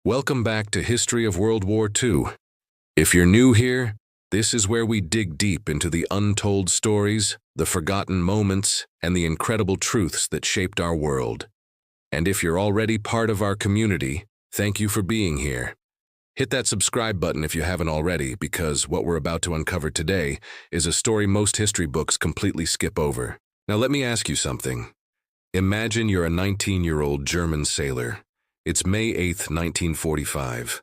Welcome back to History of World War II. If you're new here, this is where we dig deep into the untold stories, the forgotten moments, and the incredible truths that shaped our world. And if you're already part of our community, thank you for being here. Hit that subscribe button if you haven't already, because what we're about to uncover today is a story most history books completely skip over. Now let me ask you something. Imagine you're a 19-year-old German sailor. It's May 8th, 1945.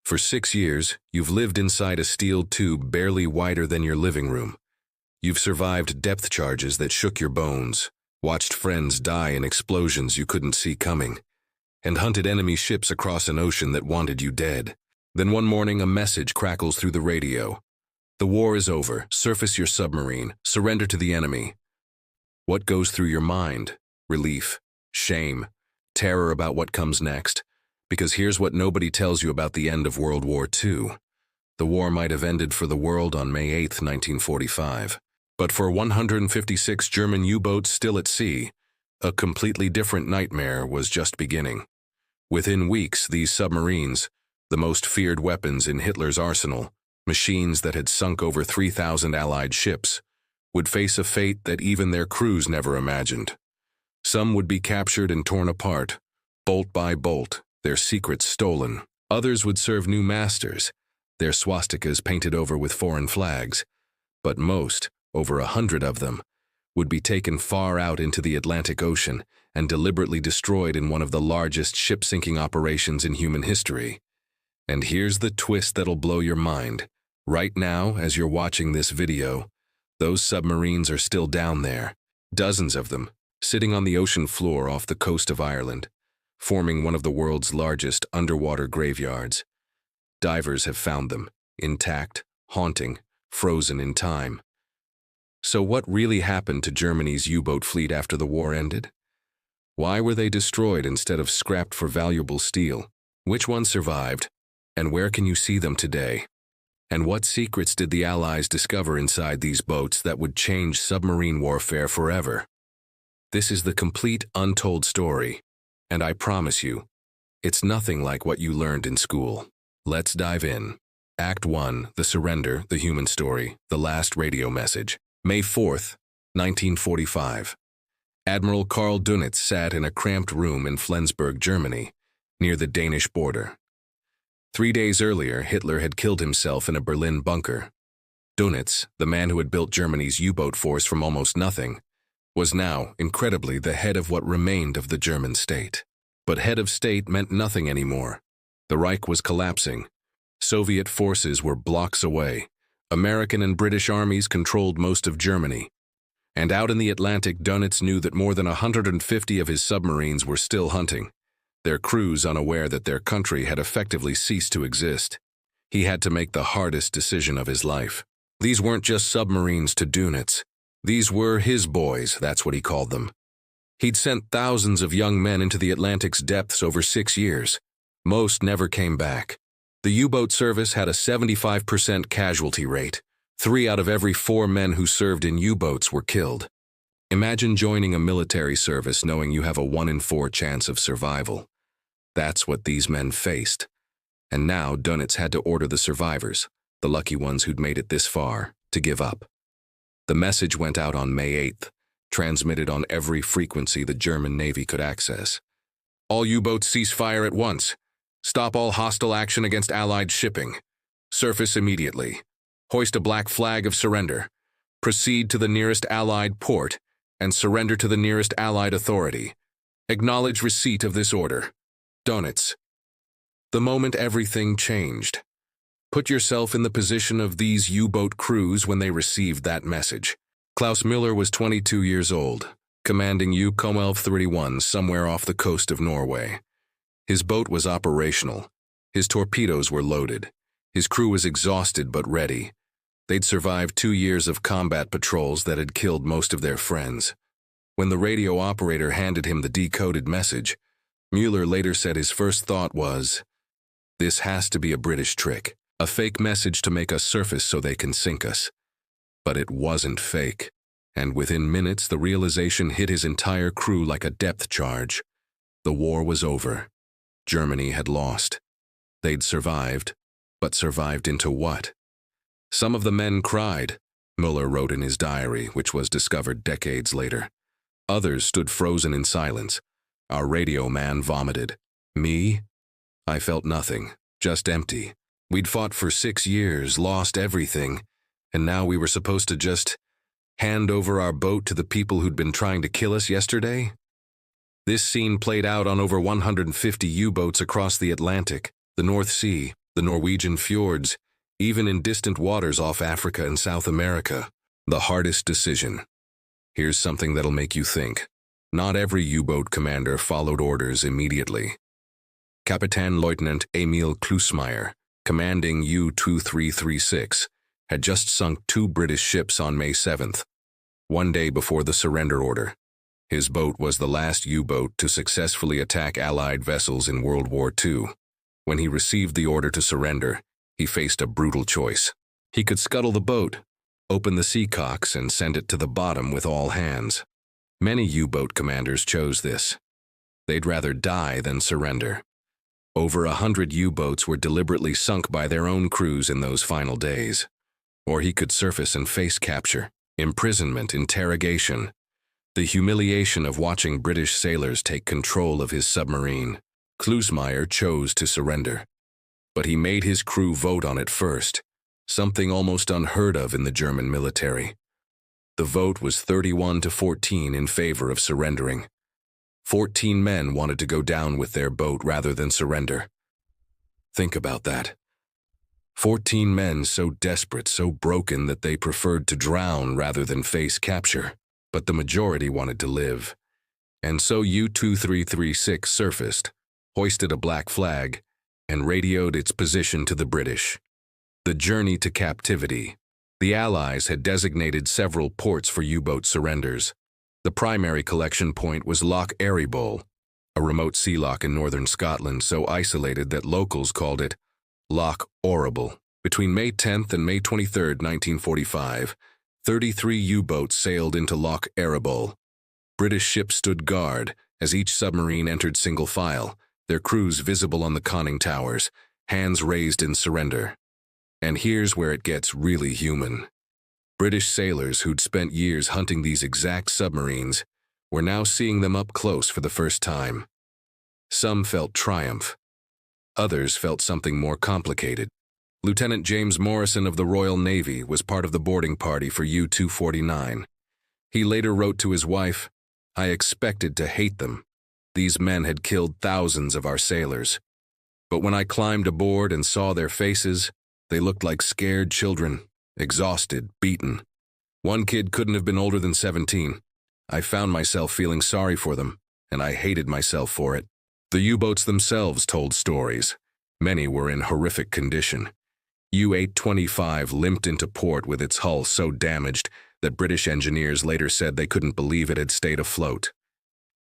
For 6 years, you've lived inside a steel tube barely wider than your living room. You've survived depth charges that shook your bones, watched friends die in explosions you couldn't see coming, and hunted enemy ships across an ocean that wanted you dead. Then one morning, a message crackles through the radio. The war is over. Surface your submarine. Surrender to the enemy. What goes through your mind? Relief, shame, terror about what comes next. Because here's what nobody tells you about the end of World War II. The war might have ended for the world on May 8th, 1945. But for 156 German U-boats still at sea, a completely different nightmare was just beginning. Within weeks, these submarines, the most feared weapons in Hitler's arsenal, machines that had sunk over 3,000 Allied ships, would face a fate that even their crews never imagined. Some would be captured and torn apart, bolt by bolt, their secrets stolen. Others would serve new masters, their swastikas painted over with foreign flags. But most, over 100 of them, would be taken far out into the Atlantic Ocean and deliberately destroyed in one of the largest ship-sinking operations in human history. And here's the twist that'll blow your mind. Right now, as you're watching this video, those submarines are still down there, dozens of them, sitting on the ocean floor off the coast of Ireland, forming one of the world's largest underwater graveyards. Divers have found them, intact, haunting, frozen in time. So what really happened to Germany's U-boat fleet after the war ended? Why were they destroyed instead of scrapped for valuable steel? Which ones survived? And where can you see them today? And what secrets did the Allies discover inside these boats that would change submarine warfare forever? This is the complete, untold story, and I promise you, it's nothing like what you learned in school. Let's dive in. Act 1, The Surrender, the Human Story, the Last Radio Message. May 4th, 1945. Admiral Karl Dönitz sat in a cramped room in Flensburg, Germany, near the Danish border. 3 days earlier, Hitler had killed himself in a Berlin bunker. Dönitz, the man who had built Germany's U-boat force from almost nothing, was now, incredibly, the head of what remained of the German state. But head of state meant nothing anymore. The Reich was collapsing. Soviet forces were blocks away. American and British armies controlled most of Germany. And out in the Atlantic, Dönitz knew that more than 150 of his submarines were still hunting, their crews unaware that their country had effectively ceased to exist. He had to make the hardest decision of his life. These weren't just submarines to Dönitz. These were his boys, that's what he called them. He'd sent thousands of young men into the Atlantic's depths over 6 years. Most never came back. The U-boat service had a 75% casualty rate. 3 out of every 4 men who served in U-boats were killed. Imagine joining a military service knowing you have a 1 in 4 chance of survival. That's what these men faced. And now Dönitz had to order the survivors, the lucky ones who'd made it this far, to give up. The message went out on May 8th, transmitted on every frequency the German Navy could access. All U-boats cease fire at once. Stop all hostile action against Allied shipping. Surface immediately. Hoist a black flag of surrender. Proceed to the nearest Allied port and surrender to the nearest Allied authority. Acknowledge receipt of this order. Dönitz. The moment everything changed. Put yourself in the position of these U-boat crews when they received that message. Klaus Müller was 22 years old, commanding U-Kommelv 31 somewhere off the coast of Norway. His boat was operational. His torpedoes were loaded. His crew was exhausted but ready. They'd survived 2 years of combat patrols that had killed most of their friends. When the radio operator handed him the decoded message, Müller later said his first thought was, "This has to be a British trick. A fake message to make us surface so they can sink us." But it wasn't fake, and within minutes the realization hit his entire crew like a depth charge. The war was over. Germany had lost. They'd survived, but survived into what? Some of the men cried, Mueller wrote in his diary, which was discovered decades later. Others stood frozen in silence. Our radio man vomited. Me? I felt nothing, just empty. We'd fought for 6 years, lost everything, and now we were supposed to just hand over our boat to the people who'd been trying to kill us yesterday? This scene played out on over 150 U-boats across the Atlantic, the North Sea, the Norwegian fjords, even in distant waters off Africa and South America. The hardest decision. Here's something that'll make you think. Not every U-boat commander followed orders immediately. Kapitän Lieutenant Emil Klusmeyer, commanding U-2336, had just sunk 2 British ships on May 7th, one day before the surrender order. His boat was the last U-boat to successfully attack Allied vessels in World War II. When he received the order to surrender, he faced a brutal choice. He could scuttle the boat, open the seacocks, and send it to the bottom with all hands. Many U-boat commanders chose this. They'd rather die than surrender. Over 100 U-boats were deliberately sunk by their own crews in those final days. Or he could surface and face capture, imprisonment, interrogation, the humiliation of watching British sailors take control of his submarine. Klusmeyer chose to surrender. But he made his crew vote on it first, something almost unheard of in the German military. The vote was 31-14 in favor of surrendering. 14 men wanted to go down with their boat rather than surrender. Think about that. 14 men so desperate, so broken that they preferred to drown rather than face capture. But the majority wanted to live. And so U-2336 surfaced, hoisted a black flag, and radioed its position to the British. The journey to captivity. The Allies had designated several ports for U-boat surrenders. The primary collection point was Loch Erebol, a remote sea loch in northern Scotland so isolated that locals called it Loch Orrible. Between May 10th and May 23, 1945, 33 U-boats sailed into Loch Erebol. British ships stood guard as each submarine entered single file, their crews visible on the conning towers, hands raised in surrender. And here's where it gets really human. British sailors who'd spent years hunting these exact submarines were now seeing them up close for the first time. Some felt triumph. Others felt something more complicated. Lieutenant James Morrison of the Royal Navy was part of the boarding party for U-249. He later wrote to his wife, "I expected to hate them. These men had killed thousands of our sailors. But when I climbed aboard and saw their faces, they looked like scared children, exhausted, beaten. One kid couldn't have been older than 17. I found myself feeling sorry for them, and I hated myself for it." The U-boats themselves told stories. Many were in horrific condition. U-825 limped into port with its hull so damaged that British engineers later said they couldn't believe it had stayed afloat.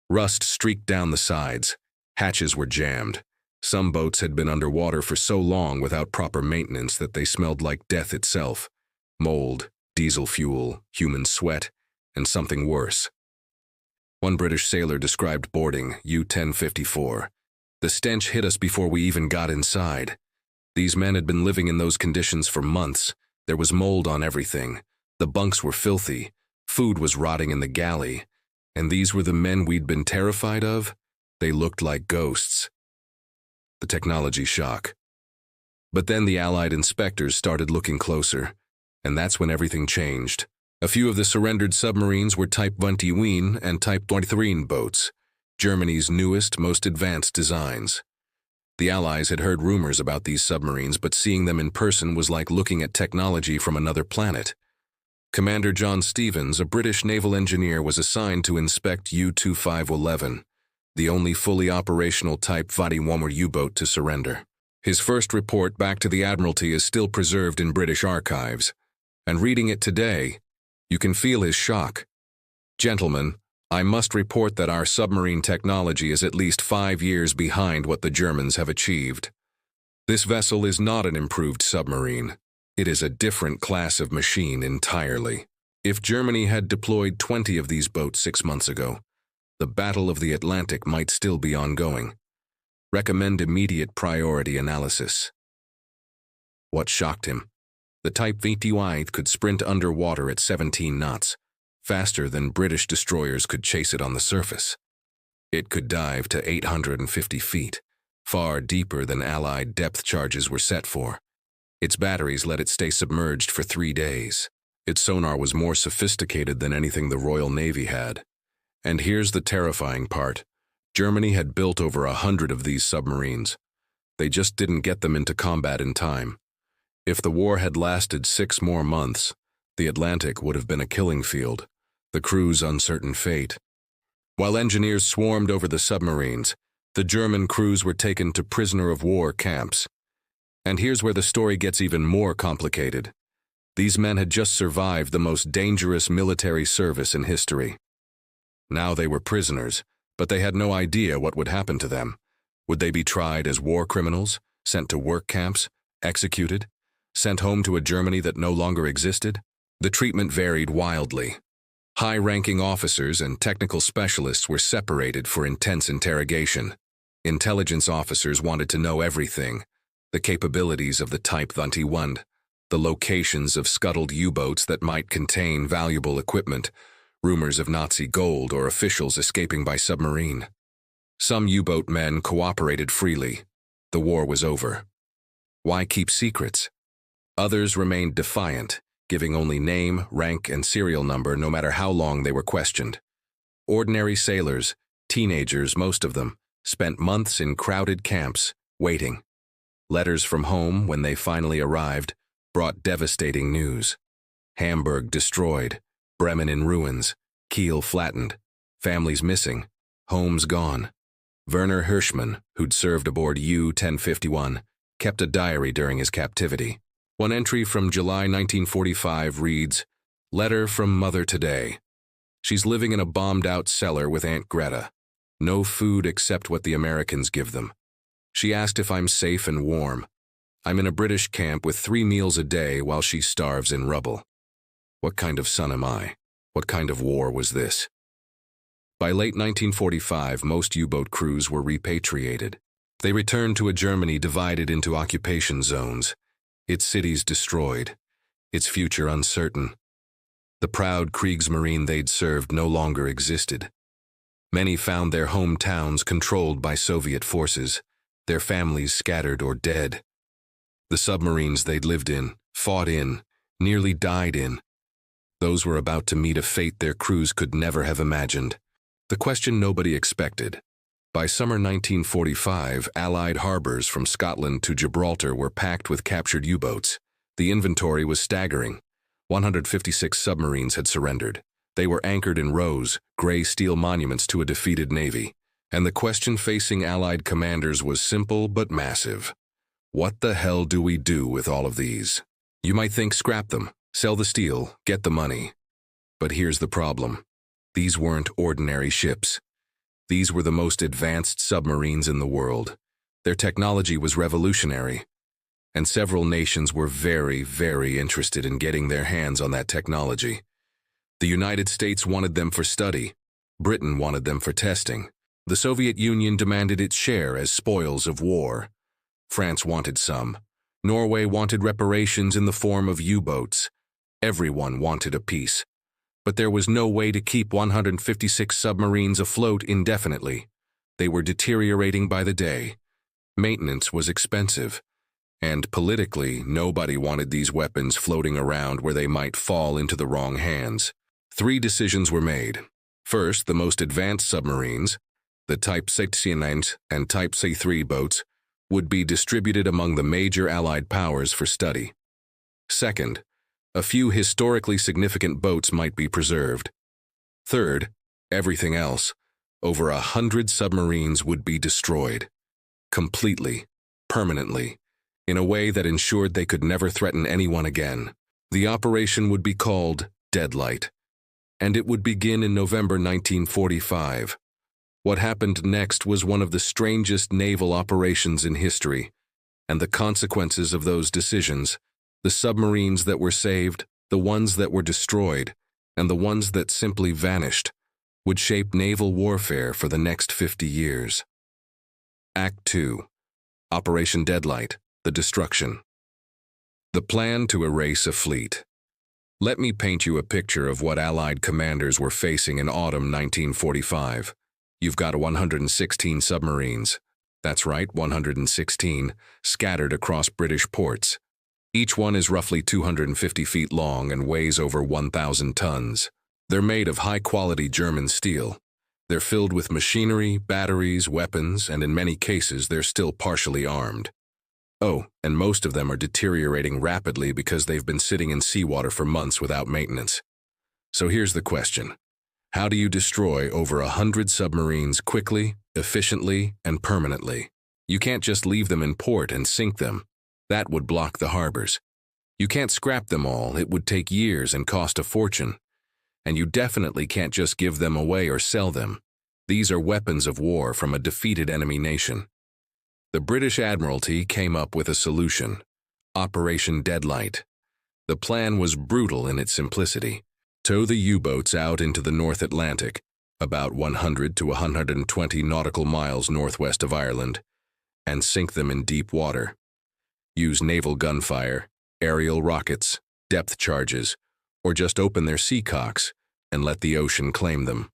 Rust streaked down the sides. Hatches were jammed. Some boats had been underwater for so long without proper maintenance that they smelled like death itself. Mold, diesel fuel, human sweat, and something worse. One British sailor described boarding U-1054. "The stench hit us before we even got inside. These men had been living in those conditions for months. There was mold on everything. The bunks were filthy. Food was rotting in the galley. And these were the men we'd been terrified of? They looked like ghosts." The technology shock. But then the Allied inspectors started looking closer, and that's when everything changed. A few of the surrendered submarines were Type WWII and Type XXIII boats, Germany's newest, most advanced designs. The Allies had heard rumors about these submarines, but seeing them in person was like looking at technology from another planet. Commander John Stevens, a British naval engineer, was assigned to inspect U-2511, the only fully operational Type WWII U-boat to surrender. His first report back to the Admiralty is still preserved in British archives, and reading it today, you can feel his shock. "Gentlemen, I must report that our submarine technology is at least 5 years behind what the Germans have achieved. This vessel is not an improved submarine. It is a different class of machine entirely. If Germany had deployed 20 of these boats 6 months ago, the Battle of the Atlantic might still be ongoing. Recommend immediate priority analysis. What shocked him? The Type WWII could sprint underwater at 17 knots, faster than British destroyers could chase it on the surface. It could dive to 850 feet, far deeper than Allied depth charges were set for. Its batteries let it stay submerged for 3 days. Its sonar was more sophisticated than anything the Royal Navy had. And here's the terrifying part. Germany had built over 100 of these submarines. They just didn't get them into combat in time. If the war had lasted 6 more months, the Atlantic would have been a killing field, the crew's uncertain fate. While engineers swarmed over the submarines, the German crews were taken to prisoner-of-war camps. And here's where the story gets even more complicated. These men had just survived the most dangerous military service in history. Now they were prisoners, but they had no idea what would happen to them. Would they be tried as war criminals, sent to work camps, executed, sent home to a Germany that no longer existed? The treatment varied wildly. High-ranking officers and technical specialists were separated for intense interrogation. Intelligence officers wanted to know everything: the capabilities of the Type WWII, the locations of scuttled U-boats that might contain valuable equipment, rumors of Nazi gold, or officials escaping by submarine. Some U-boat men cooperated freely. The war was over. Why keep secrets? Others remained defiant, giving only name, rank, and serial number no matter how long they were questioned. Ordinary sailors, teenagers most of them, spent months in crowded camps, waiting. Letters from home, when they finally arrived, brought devastating news. Hamburg destroyed, Bremen in ruins, Kiel flattened, families missing, homes gone. Werner Hirschmann, who'd served aboard U-1051, kept a diary during his captivity. One entry from July 1945 reads, "Letter from Mother today. She's living in a bombed-out cellar with Aunt Greta. No food except what the Americans give them. She asked if I'm safe and warm. I'm in a British camp with 3 meals a day while she starves in rubble. What kind of son am I? What kind of war was this?" By late 1945, most U-boat crews were repatriated. They returned to a Germany divided into occupation zones, its cities destroyed, its future uncertain. The proud Kriegsmarine they'd served no longer existed. Many found their hometowns controlled by Soviet forces, their families scattered or dead. The submarines they'd lived in, fought in, nearly died in, those were about to meet a fate their crews could never have imagined. The question nobody expected. By summer 1945, Allied harbours from Scotland to Gibraltar were packed with captured U-boats. The inventory was staggering. 156 submarines had surrendered. They were anchored in rows, grey steel monuments to a defeated navy. And the question facing Allied commanders was simple but massive. What the hell do we do with all of these? You might think scrap them, sell the steel, get the money. But here's the problem. These weren't ordinary ships. These were the most advanced submarines in the world. Their technology was revolutionary, and several nations were very, very interested in getting their hands on that technology. The United States wanted them for study. Britain wanted them for testing. The Soviet Union demanded its share as spoils of war. France wanted some. Norway wanted reparations in the form of U-boats. Everyone wanted a piece. But there was no way to keep 156 submarines afloat indefinitely. They were deteriorating by the day. Maintenance was expensive. And politically, nobody wanted these weapons floating around where they might fall into the wrong hands. 3 decisions were made. First, the most advanced submarines, the Type XXIII and Type XXIII boats, would be distributed among the major Allied powers for study. Second, a few historically significant boats might be preserved. Third, everything else, over 100 submarines, would be destroyed. Completely, permanently, in a way that ensured they could never threaten anyone again. The operation would be called Deadlight, and it would begin in November 1945. What happened next was one of the strangest naval operations in history, and the consequences of those decisions, the submarines that were saved, the ones that were destroyed, and the ones that simply vanished, would shape naval warfare for the next 50 years. Act 2. Operation Deadlight, the destruction. The plan to erase a fleet. Let me paint you a picture of what Allied commanders were facing in autumn 1945. You've got 116 submarines. That's right, 116, scattered across British ports. Each one is roughly 250 feet long and weighs over 1,000 tons. They're made of high-quality German steel. They're filled with machinery, batteries, weapons, and in many cases they're still partially armed. Oh, and most of them are deteriorating rapidly because they've been sitting in seawater for months without maintenance. So here's the question. How do you destroy over 100 submarines quickly, efficiently, and permanently? You can't just leave them in port and sink them. That would block the harbors. You can't scrap them all. It would take years and cost a fortune. And you definitely can't just give them away or sell them. These are weapons of war from a defeated enemy nation. The British Admiralty came up with a solution. Operation Deadlight. The plan was brutal in its simplicity. Tow the U-boats out into the North Atlantic, about 100 to 120 nautical miles northwest of Ireland, and sink them in deep water. Use naval gunfire, aerial rockets, depth charges, or just open their seacocks and let the ocean claim them.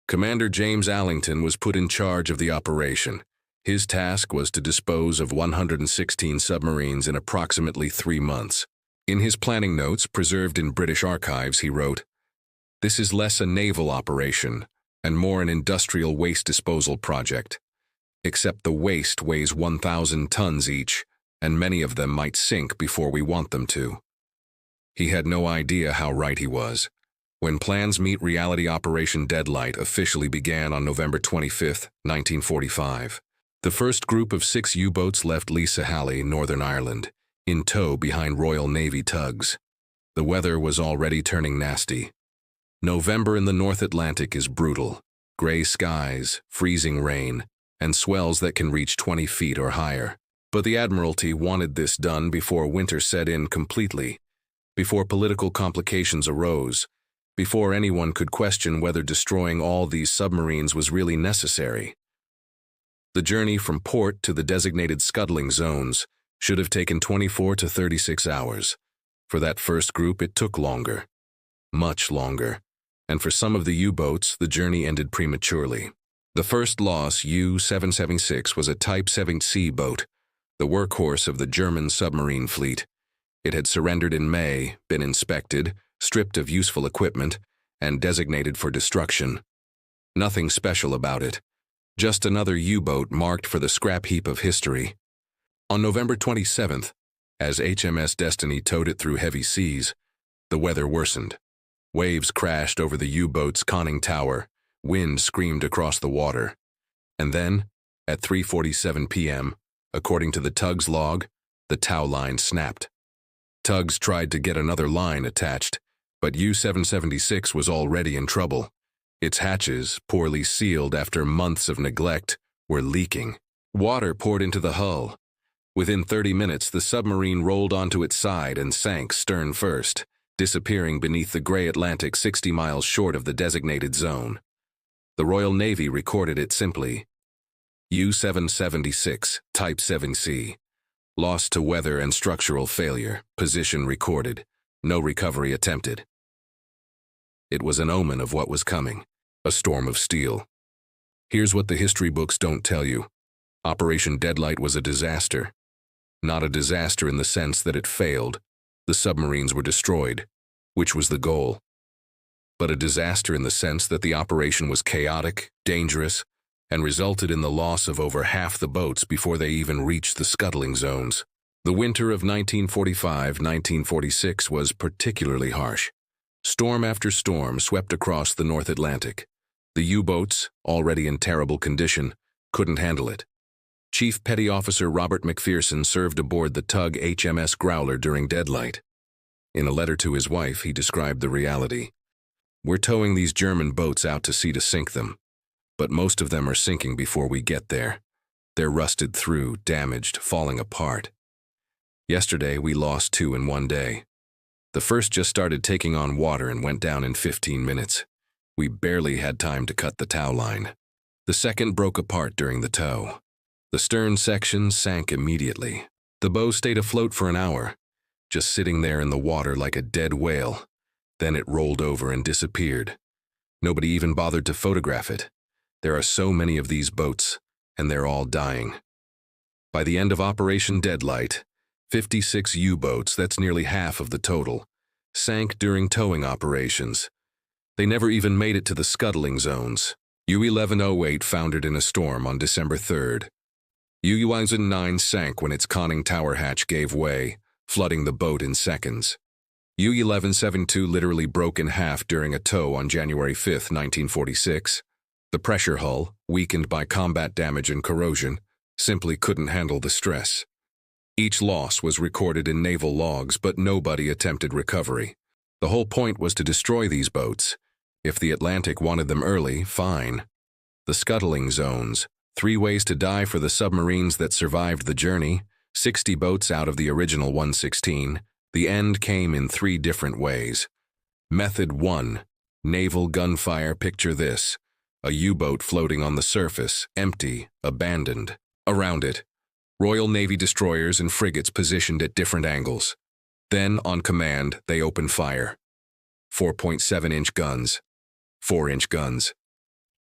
Commander James Allington was put in charge of the operation. His task was to dispose of 116 submarines in approximately 3 months. In his planning notes preserved in British archives, he wrote, "This is less a naval operation and more an industrial waste disposal project. Except the waste weighs 1,000 tons each, and many of them might sink before we want them to." He had no idea how right he was. When plans meet reality, Operation Deadlight officially began on November 25, 1945. The first group of 6 U-boats left Leesahallie, Northern Ireland, in tow behind Royal Navy tugs. The weather was already turning nasty. November in the North Atlantic is brutal. Gray skies, freezing rain, and swells that can reach 20 feet or higher. But the Admiralty wanted this done before winter set in completely, before political complications arose, before anyone could question whether destroying all these submarines was really necessary. The journey from port to the designated scuttling zones should have taken 24 to 36 hours. For that first group, it took longer. Much longer. And for some of the U-boats, the journey ended prematurely. The first loss, U-776, was a Type 7C boat, the workhorse of the German submarine fleet. It had surrendered in May, been inspected, stripped of useful equipment, and designated for destruction. Nothing special about it. Just another U-boat marked for the scrap heap of history. On November 27th, as HMS Destiny towed it through heavy seas, the weather worsened. Waves crashed over the U-boat's conning tower, wind screamed across the water. And then, at 3:47 p.m., according to the tug's log, the tow line snapped. Tugs tried to get another line attached, but U-776 was already in trouble. Its hatches, poorly sealed after months of neglect, were leaking. Water poured into the hull. Within 30 minutes, the submarine rolled onto its side and sank stern first, disappearing beneath the gray Atlantic 60 miles short of the designated zone. The Royal Navy recorded it simply. U-776, Type 7C. Lost to weather and structural failure. Position recorded. No recovery attempted. It was an omen of what was coming. A storm of steel. Here's what the history books don't tell you. Operation Deadlight was a disaster. Not a disaster in the sense that it failed. The submarines were destroyed, which was the goal. But a disaster in the sense that the operation was chaotic, dangerous, and resulted in the loss of over half the boats before they even reached the scuttling zones. The winter of 1945-1946 was particularly harsh. Storm after storm swept across the North Atlantic. The U-boats, already in terrible condition, couldn't handle it. Chief Petty Officer Robert McPherson served aboard the tug HMS Growler during Deadlight. In a letter to his wife, he described the reality. "We're towing these German boats out to sea to sink them, but most of them are sinking before we get there. They're rusted through, damaged, falling apart. Yesterday, we lost 2 in 1 day. The first just started taking on water and went down in 15 minutes. We barely had time to cut the tow line. The second broke apart during the tow. The stern section sank immediately. The bow stayed afloat for an hour, just sitting there in the water like a dead whale. Then it rolled over and disappeared. Nobody even bothered to photograph it. There are so many of these boats, and they're all dying. By the end of Operation Deadlight, 56 U-boats, that's nearly half of the total, sank during towing operations. They never even made it to the scuttling zones. U-1108 foundered in a storm on December 3rd. U-9 sank when its conning tower hatch gave way, flooding the boat in seconds. U-1172 literally broke in half during a tow on January 5, 1946. The pressure hull, weakened by combat damage and corrosion, simply couldn't handle the stress. Each loss was recorded in naval logs, but nobody attempted recovery. The whole point was to destroy these boats. If the Atlantic wanted them early, fine. The scuttling zones, 3 ways to die for the submarines that survived the journey, 60 boats out of the original 116. The end came in 3 different ways. Method 1. Naval gunfire. Picture this. A U-boat floating on the surface, empty, abandoned. Around it, Royal Navy destroyers and frigates positioned at different angles. Then, on command, they open fire. 4.7-inch guns, 4-inch guns.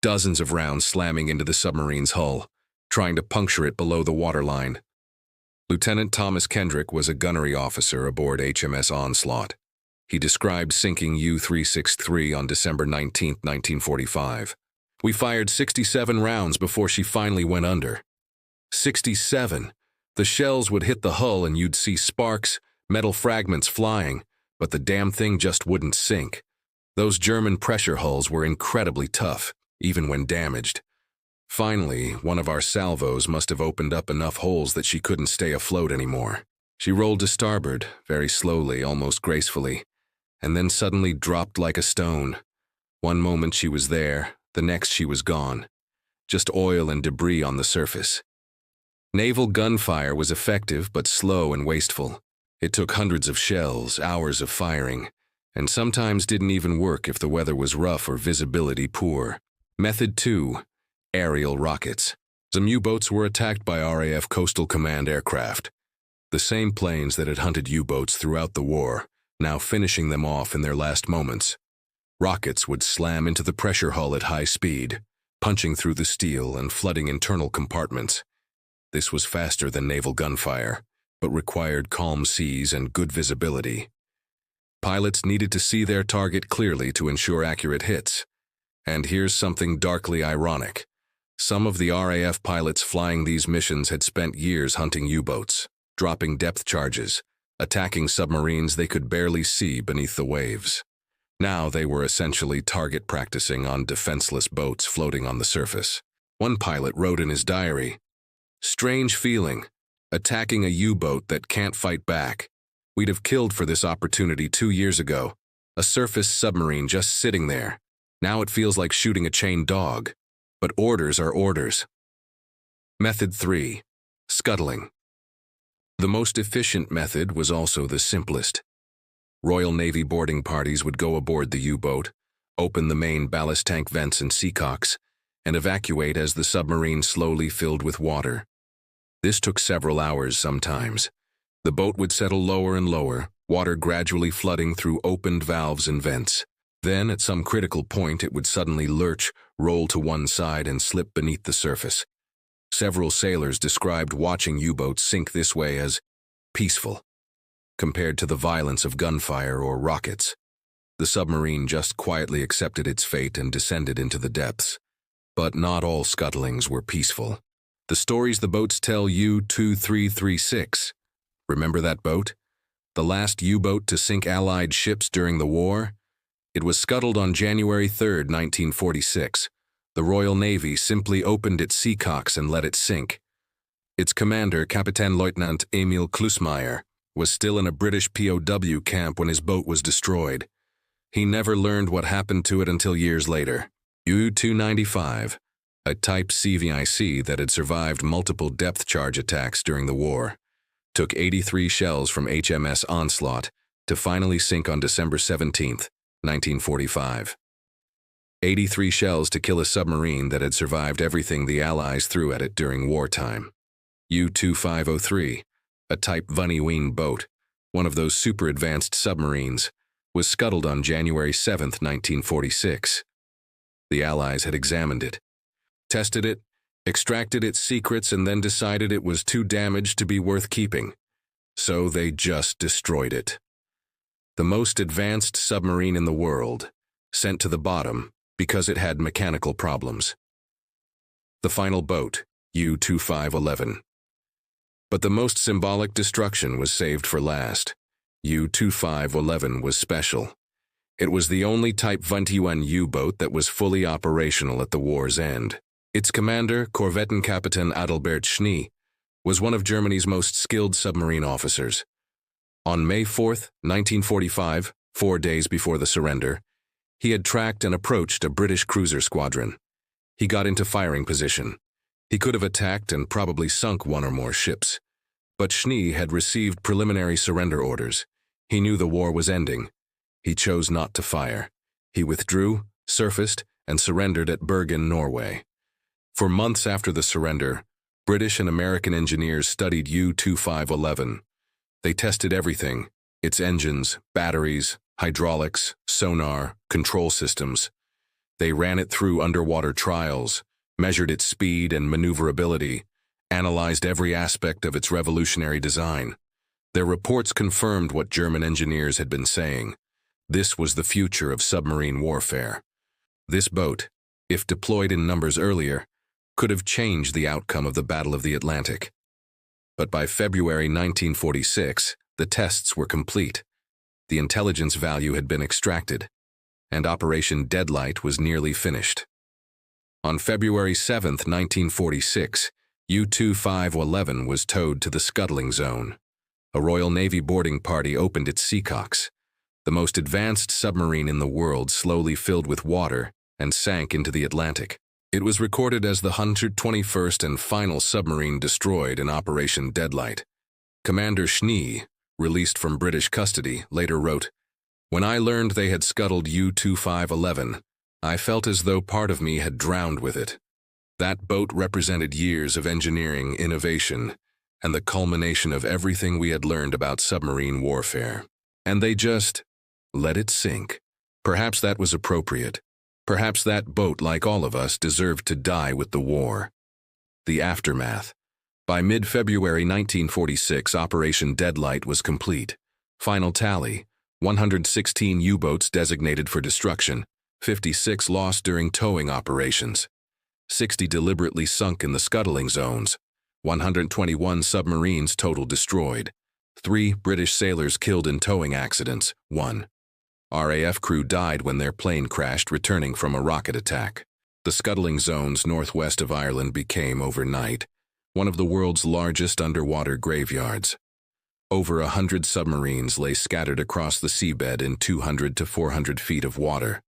Dozens of rounds slamming into the submarine's hull, trying to puncture it below the waterline. Lieutenant Thomas Kendrick was a gunnery officer aboard HMS Onslaught. He described sinking U-363 on December 19, 1945. "We fired 67 rounds before she finally went under." 67. The shells would hit the hull and you'd see sparks, metal fragments flying, but the damn thing just wouldn't sink. Those German pressure hulls were incredibly tough, even when damaged. Finally, one of our salvos must have opened up enough holes that she couldn't stay afloat anymore. She rolled to starboard, very slowly, almost gracefully, and then suddenly dropped like a stone. One moment she was there, the next she was gone. Just oil and debris on the surface. Naval gunfire was effective but slow and wasteful. It took hundreds of shells, hours of firing, and sometimes didn't even work if the weather was rough or visibility poor. Method 2. Aerial rockets. Some U-boats were attacked by RAF Coastal Command aircraft. The same planes that had hunted U-boats throughout the war, now finishing them off in their last moments. Rockets would slam into the pressure hull at high speed, punching through the steel and flooding internal compartments. This was faster than naval gunfire, but required calm seas and good visibility. Pilots needed to see their target clearly to ensure accurate hits. And here's something darkly ironic. Some of the RAF pilots flying these missions had spent years hunting U-boats, dropping depth charges, attacking submarines they could barely see beneath the waves. Now they were essentially target practicing on defenseless boats floating on the surface. One pilot wrote in his diary, "Strange feeling, attacking a U-boat that can't fight back. We'd have killed for this opportunity 2 years ago. A surface submarine just sitting there. Now it feels like shooting a chained dog. But orders are orders." Method 3. Scuttling. The most efficient method was also the simplest. Royal Navy boarding parties would go aboard the U-boat, open the main ballast tank vents and seacocks, and evacuate as the submarine slowly filled with water. This took several hours sometimes. The boat would settle lower and lower, water gradually flooding through opened valves and vents. Then, at some critical point, it would suddenly lurch, roll to one side, and slip beneath the surface. Several sailors described watching U-boats sink this way as peaceful, compared to the violence of gunfire or rockets. The submarine just quietly accepted its fate and descended into the depths. But not all scuttlings were peaceful. The stories the boats tell. U-2336. Remember that boat? The last U-boat to sink Allied ships during the war? It was scuttled on January 3, 1946. The Royal Navy simply opened its seacocks and let it sink. Its commander, Kapitän-Leutnant Emil Klusmeyer, was still in a British POW camp when his boat was destroyed. He never learned what happened to it until years later. U-295, a Type CVIC that had survived multiple depth charge attacks during the war, took 83 shells from HMS Onslaught to finally sink on December 17, 1945. 83 shells to kill a submarine that had survived everything the Allies threw at it during wartime. U-2503, a Type WWII boat, one of those super-advanced submarines, was scuttled on January 7, 1946. The Allies had examined it, tested it, extracted its secrets, and then decided it was too damaged to be worth keeping. So they just destroyed it. The most advanced submarine in the world, sent to the bottom because it had mechanical problems. The final boat, U-2511. But the most symbolic destruction was saved for last. U-2511 was special. It was the only Type WWII U-boat that was fully operational at the war's end. Its commander, Korvettenkapitän Adalbert Schnee, was one of Germany's most skilled submarine officers. On May 4, 1945, 4 days before the surrender, he had tracked and approached a British cruiser squadron. He got into firing position. He could have attacked and probably sunk one or more ships. But Schnee had received preliminary surrender orders. He knew the war was ending. He chose not to fire. He withdrew, surfaced, and surrendered at Bergen, Norway. For months after the surrender, British and American engineers studied U-2511. They tested everything: its engines, batteries, hydraulics, sonar, control systems. They ran it through underwater trials, measured its speed and maneuverability, analyzed every aspect of its revolutionary design. Their reports confirmed what German engineers had been saying. This was the future of submarine warfare. This boat, if deployed in numbers earlier, could have changed the outcome of the Battle of the Atlantic. But by February 1946, the tests were complete. The intelligence value had been extracted, and Operation Deadlight was nearly finished. On February 7, 1946, U-2511 was towed to the scuttling zone. A Royal Navy boarding party opened its seacocks. The most advanced submarine in the world slowly filled with water and sank into the Atlantic. It was recorded as the 121st and final submarine destroyed in Operation Deadlight. Commander Schnee, released from British custody, later wrote, "When I learned they had scuttled U-2511, I felt as though part of me had drowned with it. That boat represented years of engineering innovation and the culmination of everything we had learned about submarine warfare. And they just let it sink. Perhaps that was appropriate. Perhaps that boat, like all of us, deserved to die with the war." The aftermath. By mid-February 1946, Operation Deadlight was complete. Final tally: 116 U-boats designated for destruction, 56 lost during towing operations, 60 deliberately sunk in the scuttling zones, 121 submarines total destroyed, 3 British sailors killed in towing accidents, 1 RAF crew died when their plane crashed returning from a rocket attack. The scuttling zones northwest of Ireland became, overnight, one of the world's largest underwater graveyards. Over 100 submarines lay scattered across the seabed in 200 to 400 feet of water.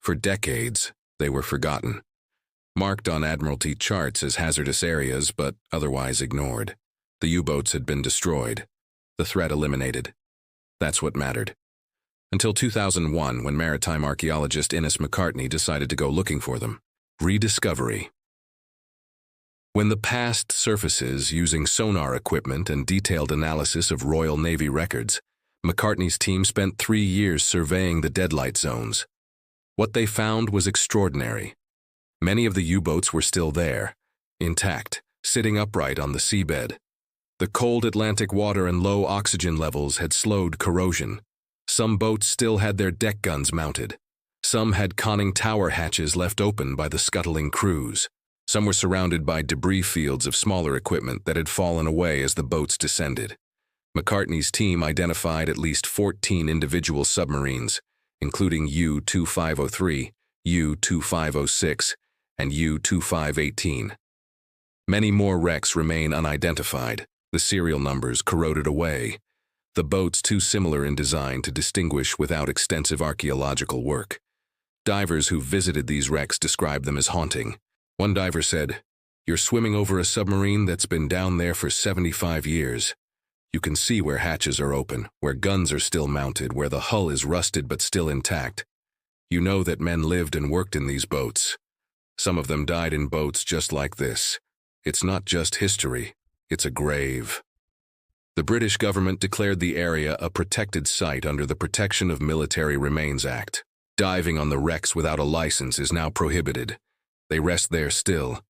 For decades, they were forgotten, marked on Admiralty charts as hazardous areas but otherwise ignored. The U-boats had been destroyed, the threat eliminated. That's what mattered. Until 2001, when maritime archaeologist Innes McCartney decided to go looking for them. Rediscovery. When the past surfaces using sonar equipment and detailed analysis of Royal Navy records, McCartney's team spent 3 years surveying the deadlight zones. What they found was extraordinary. Many of the U-boats were still there, intact, sitting upright on the seabed. The cold Atlantic water and low oxygen levels had slowed corrosion. Some boats still had their deck guns mounted. Some had conning tower hatches left open by the scuttling crews. Some were surrounded by debris fields of smaller equipment that had fallen away as the boats descended. McCartney's team identified at least 14 individual submarines, including U-2503, U-2506, and U-2518. Many more wrecks remain unidentified, the serial numbers corroded away. The boats too similar in design to distinguish without extensive archaeological work. Divers who visited these wrecks described them as haunting. One diver said, "You're swimming over a submarine that's been down there for 75 years. You can see where hatches are open, where guns are still mounted, where the hull is rusted but still intact. you know that men lived and worked in these boats. Some of them died in boats just like this. It's not just history, it's a grave. The British government declared the area a protected site under the Protection of Military Remains Act. Diving on the wrecks without a license is now prohibited. They rest there still,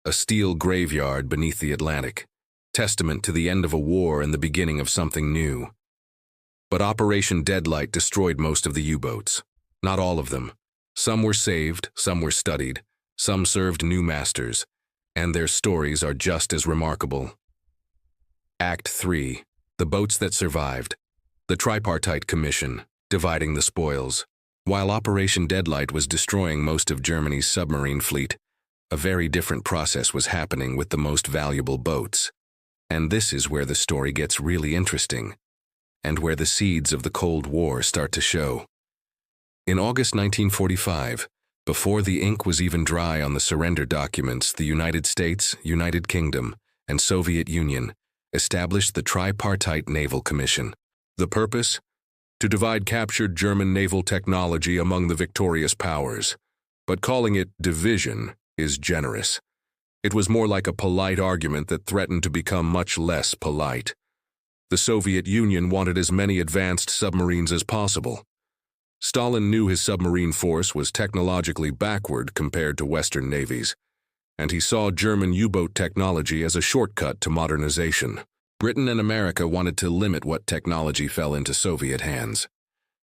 a steel graveyard beneath the Atlantic, testament to the end of a war and the beginning of something new. But Operation Deadlight destroyed most of the U-boats. Not all of them. Some were saved, some were studied, some served new masters, and their stories are just as remarkable. Act 3. The boats that survived. The Tripartite Commission, dividing the spoils. While Operation Deadlight was destroying most of Germany's submarine fleet, a very different process was happening with the most valuable boats. And this is where the story gets really interesting, and where the seeds of the Cold War start to show. In August 1945, before the ink was even dry on the surrender documents, the United States, United Kingdom, and Soviet Union established the Tripartite Naval Commission. The purpose? To divide captured German naval technology among the victorious powers. But calling it division is generous. It was more like a polite argument that threatened to become much less polite. The Soviet Union wanted as many advanced submarines as possible. Stalin knew his submarine force was technologically backward compared to Western navies, and he saw German U-boat technology as a shortcut to modernization. Britain and America wanted to limit what technology fell into Soviet hands.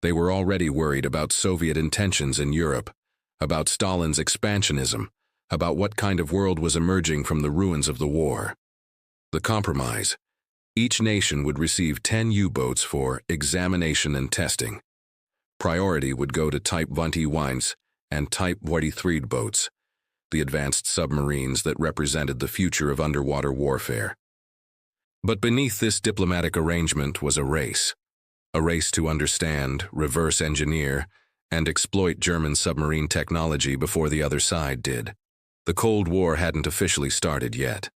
They were already worried about Soviet intentions in Europe, about Stalin's expansionism, about what kind of world was emerging from the ruins of the war. The compromise: each nation would receive 10 U-boats for examination and testing. Priority would go to Type WWII and Type XXIII boats, the advanced submarines that represented the future of underwater warfare. But beneath this diplomatic arrangement was a race to understand, reverse engineer, and exploit German submarine technology before the other side did. The Cold War hadn't officially started yet,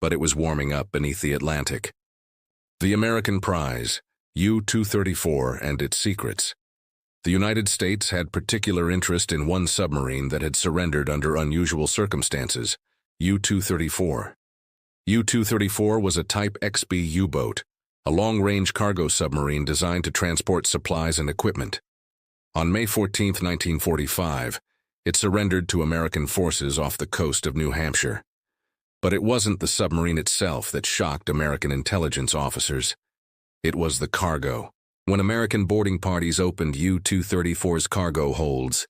but it was warming up beneath the Atlantic. The American prize, U-234 and its secrets. The United States had particular interest in one submarine that had surrendered under unusual circumstances, U-234. U-234 was a Type XB U-boat, a long-range cargo submarine designed to transport supplies and equipment. On May 14, 1945, it surrendered to American forces off the coast of New Hampshire. But it wasn't the submarine itself that shocked American intelligence officers. It was the cargo. When American boarding parties opened U-234's cargo holds,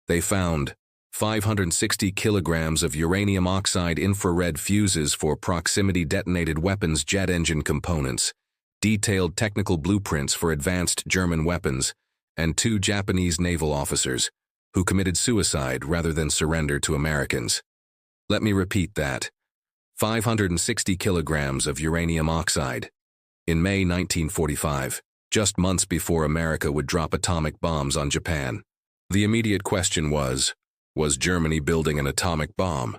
they found 560 kilograms of uranium oxide infrared fuses for proximity-detonated weapons jet engine components, detailed technical blueprints for advanced German weapons, and 2 Japanese naval officers who committed suicide rather than surrender to Americans. Let me repeat that. 560 kilograms of uranium oxide. In May 1945, just months before America would drop atomic bombs on Japan. The immediate question was Germany building an atomic bomb?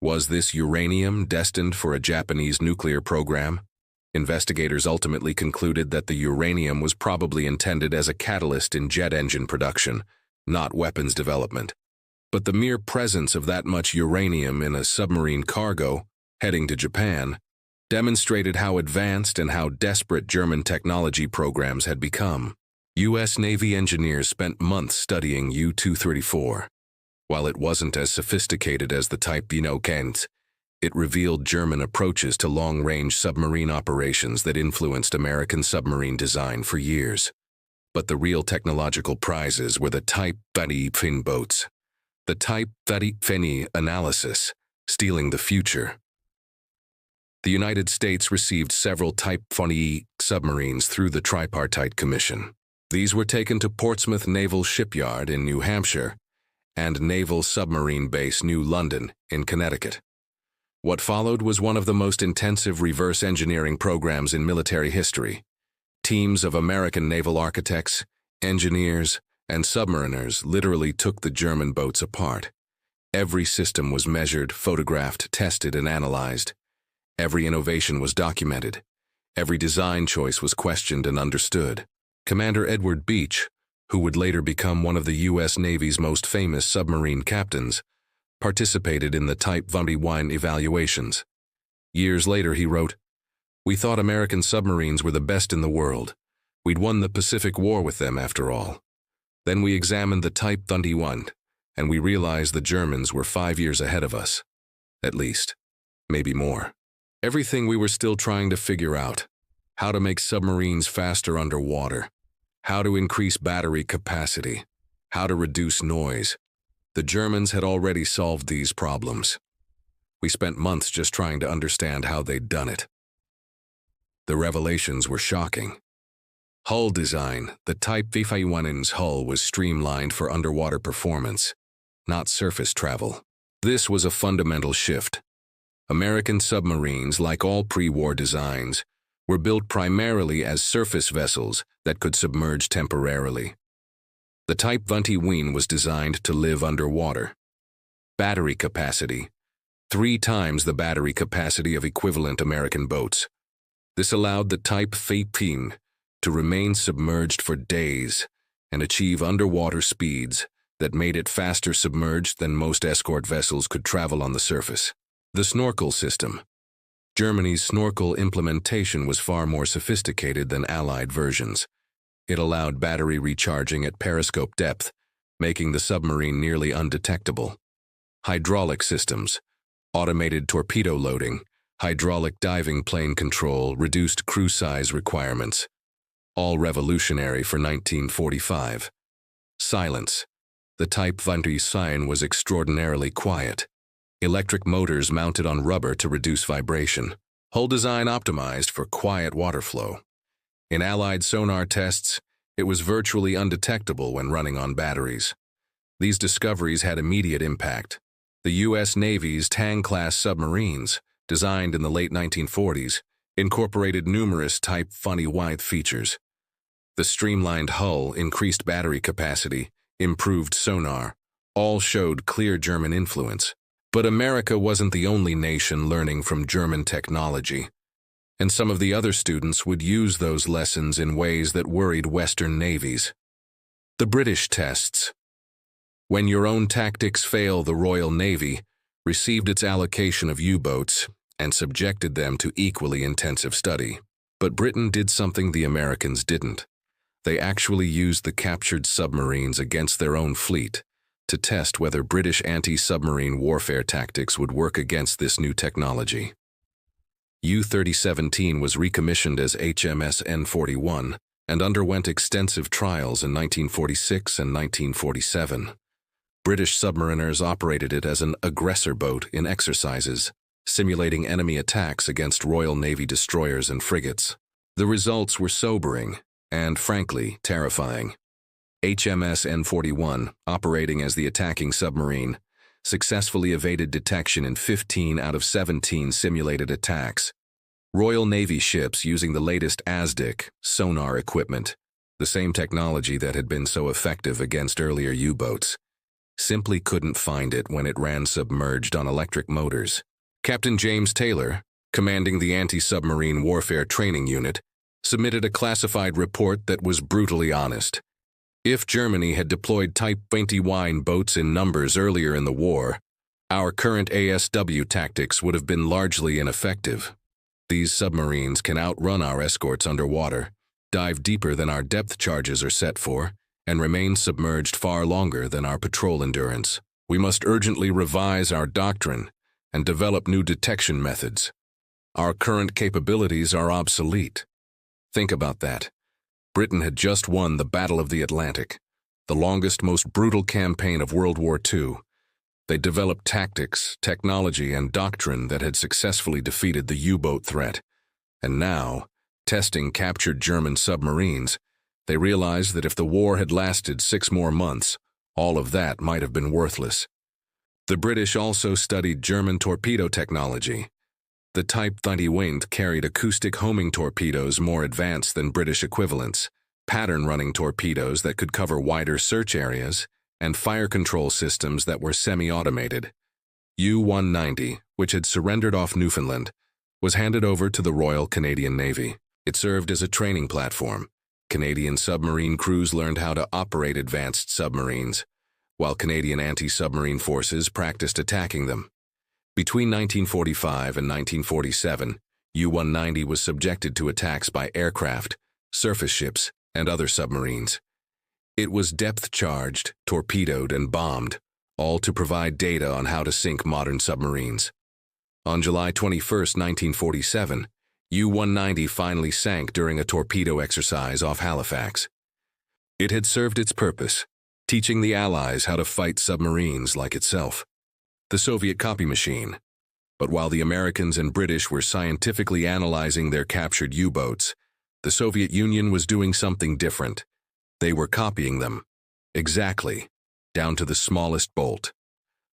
Was this uranium destined for a Japanese nuclear program? Investigators ultimately concluded that the uranium was probably intended as a catalyst in jet engine production, not weapons development. But the mere presence of that much uranium in a submarine cargo, heading to Japan, demonstrated how advanced and how desperate German technology programs had become. U.S. Navy engineers spent months studying U-234. While it wasn't as sophisticated as the Type XXIII, it revealed German approaches to long-range submarine operations that influenced American submarine design for years. But the real technological prizes were the Type XXIII boats. The Type XXIII analysis, stealing the future. The United States received several Type XXIII submarines through the Tripartite Commission. These were taken to Portsmouth Naval Shipyard in New Hampshire and Naval Submarine Base New London in Connecticut. What followed was one of the most intensive reverse engineering programs in military history. Teams of American naval architects, engineers, and submariners literally took the German boats apart. Every system was measured, photographed, tested, and analyzed. Every innovation was documented. Every design choice was questioned and understood. Commander Edward Beach, who would later become one of the U.S. Navy's most famous submarine captains, participated in the Type WWII evaluations. Years later, he wrote, "We thought American submarines were the best in the world. We'd won the Pacific War with them, after all. Then we examined the Type WWII, and we realized the Germans were 5 years ahead of us. At least. Maybe more. Everything we were still trying to figure out. How to make submarines faster underwater. How to increase battery capacity. How to reduce noise. The Germans had already solved these problems. We spent months just trying to understand how they'd done it." The revelations were shocking. Hull design. The Type WWII's hull was streamlined for underwater performance, not surface travel. This was a fundamental shift. American submarines, like all pre-war designs, were built primarily as surface vessels that could submerge temporarily. The Type WWII was designed to live underwater. Battery capacity. 3 times the battery capacity of equivalent American boats. This allowed the Type WWII to remain submerged for days and achieve underwater speeds that made it faster submerged than most escort vessels could travel on the surface. The snorkel system. Germany's snorkel implementation was far more sophisticated than Allied versions. It allowed battery recharging at periscope depth, making the submarine nearly undetectable. Hydraulic systems. Automated torpedo loading, hydraulic diving plane control, reduced crew size requirements. All revolutionary for 1945. Silence. The Type WWII was extraordinarily quiet. Electric motors mounted on rubber to reduce vibration. Hull design optimized for quiet water flow. In Allied sonar tests, it was virtually undetectable when running on batteries. These discoveries had immediate impact. The U.S. Navy's Tang-class submarines, designed in the late 1940s, incorporated numerous Type WWII features. The streamlined hull, increased battery capacity, improved sonar, all showed clear German influence. But America wasn't the only nation learning from German technology, and some of the other students would use those lessons in ways that worried Western navies. The British tests. When your own tactics fail, the Royal Navy received its allocation of U-boats and subjected them to equally intensive study. But Britain did something the Americans didn't. They actually used the captured submarines against their own fleet to test whether British anti-submarine warfare tactics would work against this new technology. U-3017 was recommissioned as HMS N-41 and underwent extensive trials in 1946 and 1947. British submariners operated it as an aggressor boat in exercises, simulating enemy attacks against Royal Navy destroyers and frigates. The results were sobering and, frankly, terrifying. HMS N-41, operating as the attacking submarine, successfully evaded detection in 15 out of 17 simulated attacks. Royal Navy ships using the latest ASDIC sonar equipment, the same technology that had been so effective against earlier U-boats, simply couldn't find it when it ran submerged on electric motors. Captain James Taylor, commanding the Anti-Submarine Warfare Training Unit, submitted a classified report that was brutally honest. If Germany had deployed Type WWII boats in numbers earlier in the war, our current ASW tactics would have been largely ineffective. These submarines can outrun our escorts underwater, dive deeper than our depth charges are set for, and remain submerged far longer than our patrol endurance. We must urgently revise our doctrine and develop new detection methods. Our current capabilities are obsolete. Think about that. Britain had just won the Battle of the Atlantic, the longest, most brutal campaign of World War II. They developed tactics, technology, and doctrine that had successfully defeated the U-boat threat. And now, testing captured German submarines, they realized that if the war had lasted 6 more months, all of that might have been worthless. The British also studied German torpedo technology. The Type WWII carried acoustic homing torpedoes more advanced than British equivalents, pattern-running torpedoes that could cover wider search areas, and fire control systems that were semi-automated. U-190, which had surrendered off Newfoundland, was handed over to the Royal Canadian Navy. It served as a training platform, Canadian submarine crews learned how to operate advanced submarines, while Canadian anti-submarine forces practiced attacking them. Between 1945 and 1947, U-190 was subjected to attacks by aircraft, surface ships, and other submarines. It was depth-charged, torpedoed, and bombed, all to provide data on how to sink modern submarines. On July 21, 1947, U-190 finally sank during a torpedo exercise off Halifax. It had served its purpose, teaching the Allies how to fight submarines like itself. The Soviet copy machine. But while the Americans and British were scientifically analyzing their captured U-boats, the Soviet Union was doing something different. They were copying them. Exactly, down to the smallest bolt.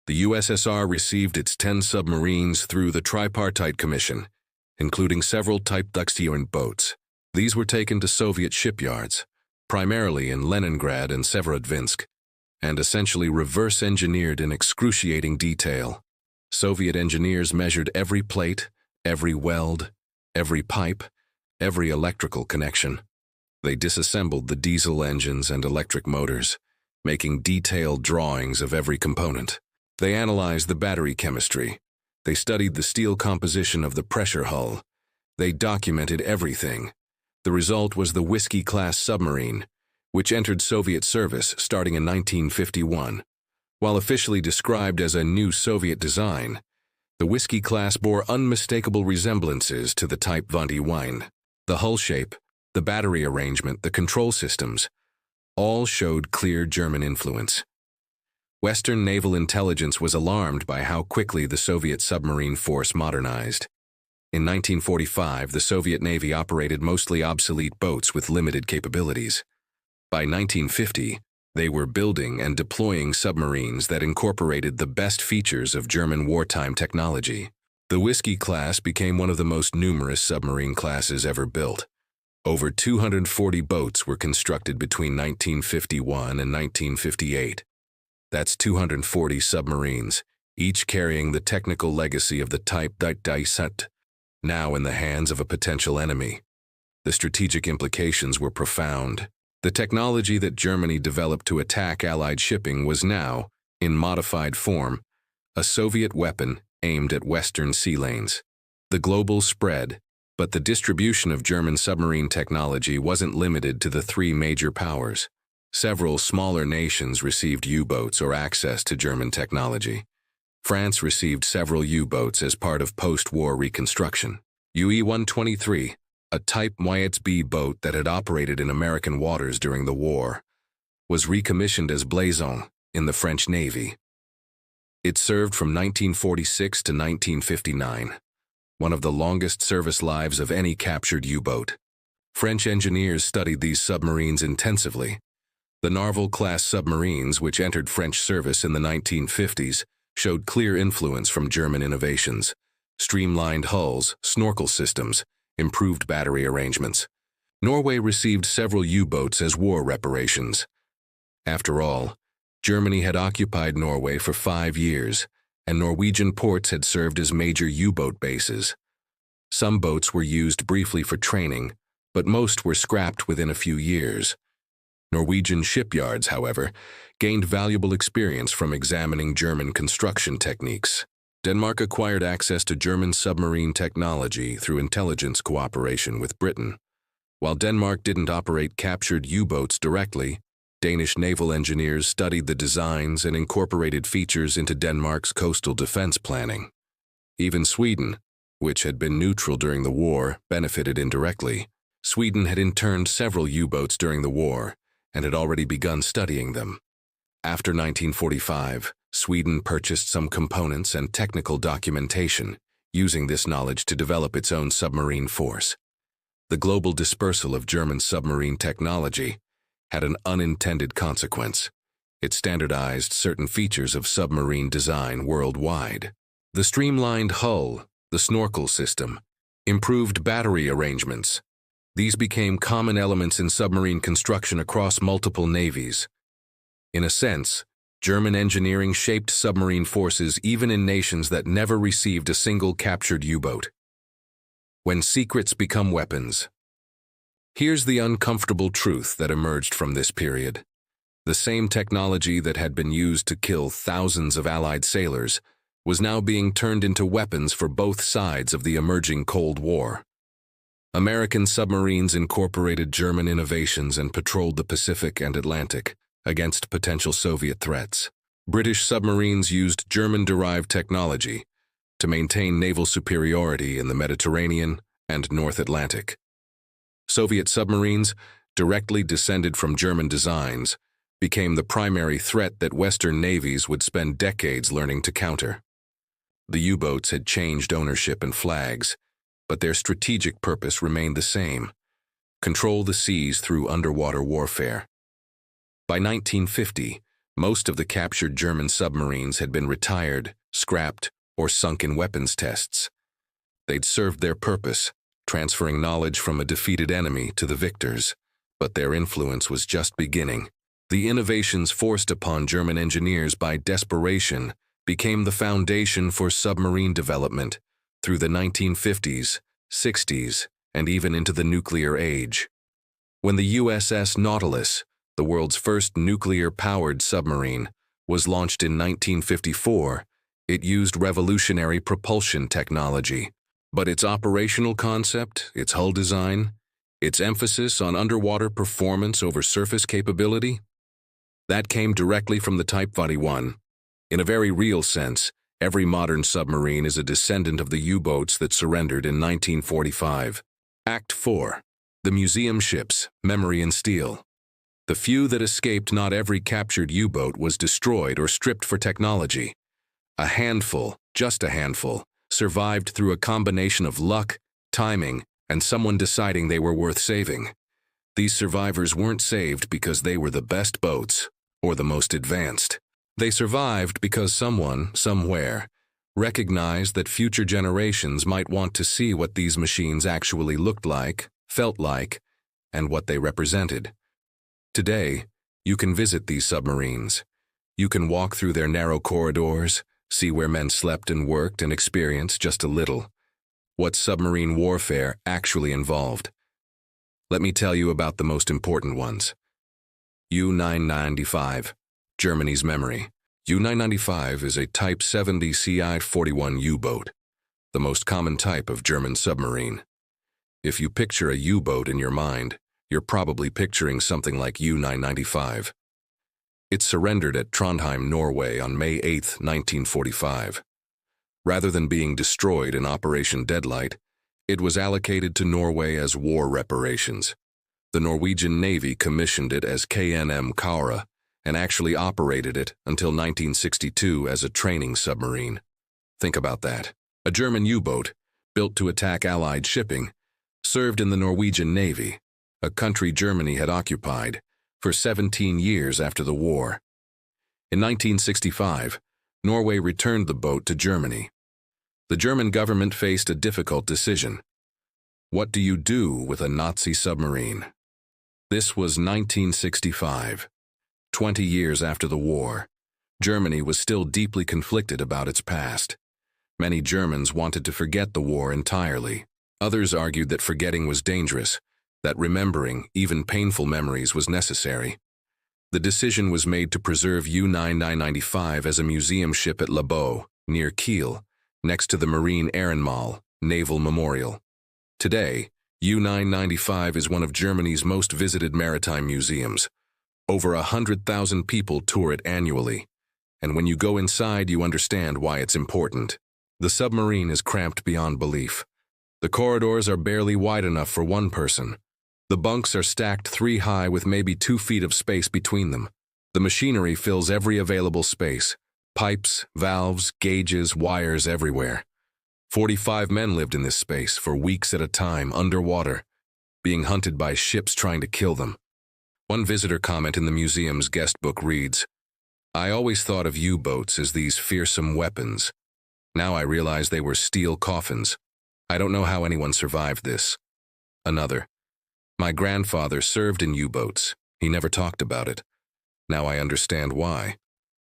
The USSR received its 10 submarines through the Tripartite Commission, including several Type XXIII boats. These were taken to Soviet shipyards, primarily in Leningrad and Severodvinsk, and essentially reverse-engineered in excruciating detail. Soviet engineers measured every plate, every weld, every pipe, every electrical connection. They disassembled the diesel engines and electric motors, making detailed drawings of every component. They analyzed the battery chemistry. They studied the steel composition of the pressure hull. They documented everything. The result was the Whiskey-class submarine, which entered Soviet service starting in 1951. While officially described as a new Soviet design, the Whiskey-class bore unmistakable resemblances to the Type WWII. The hull shape, the battery arrangement, the control systems, all showed clear German influence. Western naval intelligence was alarmed by how quickly the Soviet submarine force modernized. In 1945, the Soviet Navy operated mostly obsolete boats with limited capabilities. By 1950, they were building and deploying submarines that incorporated the best features of German wartime technology. The Whiskey class became one of the most numerous submarine classes ever built. Over 240 boats were constructed between 1951 and 1958. That's 240 submarines, each carrying the technical legacy of the Type XXIII, now in the hands of a potential enemy. The strategic implications were profound. The technology that Germany developed to attack Allied shipping was now, in modified form, a Soviet weapon aimed at Western sea lanes. The global spread, but the distribution of German submarine technology wasn't limited to the three major powers. Several smaller nations received U-boats or access to German technology. France received several U-boats as part of post-war reconstruction. UE-123, a Type WWII boat that had operated in American waters during the war, was recommissioned as Blazon in the French Navy. It served from 1946 to 1959, one of the longest service lives of any captured U-boat. French engineers studied these submarines intensively. The Narval-class submarines, which entered French service in the 1950s, showed clear influence from German innovations: streamlined hulls, snorkel systems, improved battery arrangements. Norway received several U-boats as war reparations. After all, Germany had occupied Norway for 5 years, and Norwegian ports had served as major U-boat bases. Some boats were used briefly for training, but most were scrapped within a few years. Norwegian shipyards, however, gained valuable experience from examining German construction techniques. Denmark acquired access to German submarine technology through intelligence cooperation with Britain. While Denmark didn't operate captured U-boats directly, Danish naval engineers studied the designs and incorporated features into Denmark's coastal defense planning. Even Sweden, which had been neutral during the war, benefited indirectly. Sweden had interned several U-boats during the war and had already begun studying them. After 1945, Sweden purchased some components and technical documentation, using this knowledge to develop its own submarine force. The global dispersal of German submarine technology had an unintended consequence. It standardized certain features of submarine design worldwide. The streamlined hull, the snorkel system, improved battery arrangements. These became common elements in submarine construction across multiple navies. In a sense, German engineering shaped submarine forces even in nations that never received a single captured U-boat. When secrets become weapons. Here's the uncomfortable truth that emerged from this period. The same technology that had been used to kill thousands of Allied sailors was now being turned into weapons for both sides of the emerging Cold War. American submarines incorporated German innovations and patrolled the Pacific and Atlantic against potential Soviet threats. British submarines used German-derived technology to maintain naval superiority in the Mediterranean and North Atlantic. Soviet submarines, directly descended from German designs, became the primary threat that Western navies would spend decades learning to counter. The U-boats had changed ownership and flags, but their strategic purpose remained the same: control the seas through underwater warfare. By 1950, most of the captured German submarines had been retired, scrapped, or sunk in weapons tests. They'd served their purpose, transferring knowledge from a defeated enemy to the victors, but their influence was just beginning. The innovations forced upon German engineers by desperation became the foundation for submarine development through the 1950s, 60s, and even into the nuclear age. When the USS Nautilus, the world's first nuclear-powered submarine, was launched in 1954, it used revolutionary propulsion technology. But its operational concept, its hull design, its emphasis on underwater performance over surface capability, that came directly from the Type 41. In a very real sense, every modern submarine is a descendant of the U-boats that surrendered in 1945. Act 4. The museum ships, memory and steel. The few that escaped, not every captured U-boat was destroyed or stripped for technology. A handful, just a handful, survived through a combination of luck, timing, and someone deciding they were worth saving. These survivors weren't saved because they were the best boats or the most advanced. They survived because someone, somewhere, recognized that future generations might want to see what these machines actually looked like, felt like, and what they represented. Today, you can visit these submarines. You can walk through their narrow corridors, see where men slept and worked, and experience just a little what submarine warfare actually involved. Let me tell you about the most important ones. U-995, Germany's memory. U-995 is a Type 70 CI-41 U-boat, the most common type of German submarine. If you picture a U-boat in your mind, you're probably picturing something like U-995. It surrendered at Trondheim, Norway on May 8, 1945. Rather than being destroyed in Operation Deadlight, it was allocated to Norway as war reparations. The Norwegian Navy commissioned it as KNM Kaura and actually operated it until 1962 as a training submarine. Think about that. A German U-boat, built to attack Allied shipping, served in the Norwegian Navy, a country Germany had occupied, for 17 years after the war. In 1965, Norway returned the boat to Germany. The German government faced a difficult decision. What do you do with a Nazi submarine? This was 1965. 20 years after the war, Germany was still deeply conflicted about its past. Many Germans wanted to forget the war entirely. Others argued that forgetting was dangerous, that remembering, even painful memories, was necessary. The decision was made to preserve U-995 as a museum ship at Le Beau, near Kiel, next to the Marine Ehrenmal, Naval Memorial. Today, U-995 is one of Germany's most visited maritime museums. Over 100,000 people tour it annually, and when you go inside, you understand why it's important. The submarine is cramped beyond belief. The corridors are barely wide enough for one person. The bunks are stacked 3 high with maybe 2 feet of space between them. The machinery fills every available space. Pipes, valves, gauges, wires everywhere. 45 men lived in this space for weeks at a time underwater, being hunted by ships trying to kill them. One visitor comment in the museum's guest book reads, "I always thought of U-boats as these fearsome weapons. Now I realize they were steel coffins. I don't know how anyone survived this." Another, "My grandfather served in U-boats. He never talked about it. Now I understand why."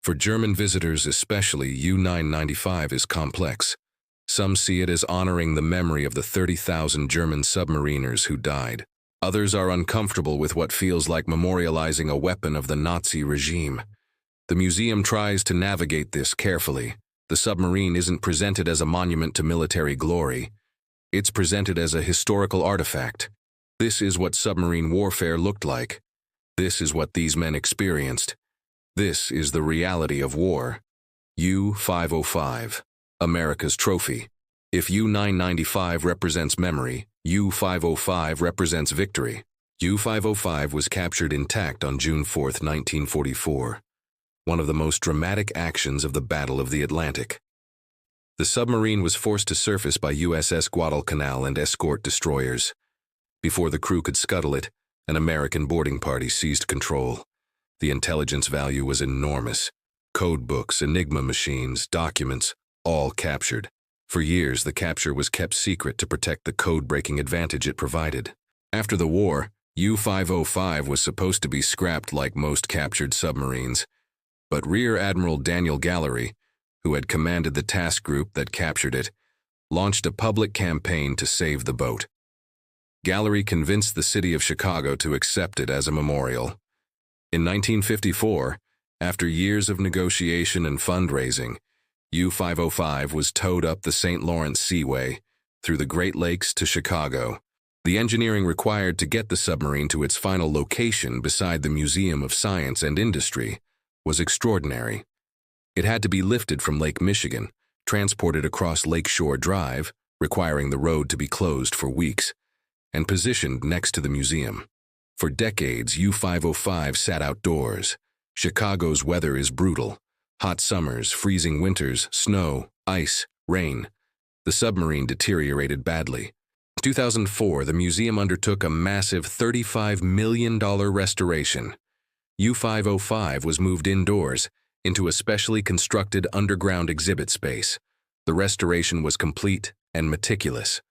For German visitors especially, U-995 is complex. Some see it as honoring the memory of the 30,000 German submariners who died. Others are uncomfortable with what feels like memorializing a weapon of the Nazi regime. The museum tries to navigate this carefully. The submarine isn't presented as a monument to military glory. It's presented as a historical artifact. This is what submarine warfare looked like. This is what these men experienced. This is the reality of war. U-505, America's trophy. If U-995 represents memory, U-505 represents victory. U-505 was captured intact on June 4, 1944, one of the most dramatic actions of the Battle of the Atlantic. The submarine was forced to surface by USS Guadalcanal and escort destroyers. Before the crew could scuttle it, an American boarding party seized control. The intelligence value was enormous. Code books, Enigma machines, documents, all captured. For years, the capture was kept secret to protect the code-breaking advantage it provided. After the war, U-505 was supposed to be scrapped like most captured submarines. But Rear Admiral Daniel Gallery, who had commanded the task group that captured it, launched a public campaign to save the boat. Gallery convinced the city of Chicago to accept it as a memorial. In 1954, after years of negotiation and fundraising, U-505 was towed up the St. Lawrence Seaway through the Great Lakes to Chicago. The engineering required to get the submarine to its final location beside the Museum of Science and Industry was extraordinary. It had to be lifted from Lake Michigan, transported across Lakeshore Drive, requiring the road to be closed for weeks, and positioned next to the museum. For decades, U-505 sat outdoors. Chicago's weather is brutal. Hot summers, freezing winters, snow, ice, rain. The submarine deteriorated badly. In 2004, the museum undertook a massive $35 million restoration. U-505 was moved indoors into a specially constructed underground exhibit space. The restoration was complete and meticulous.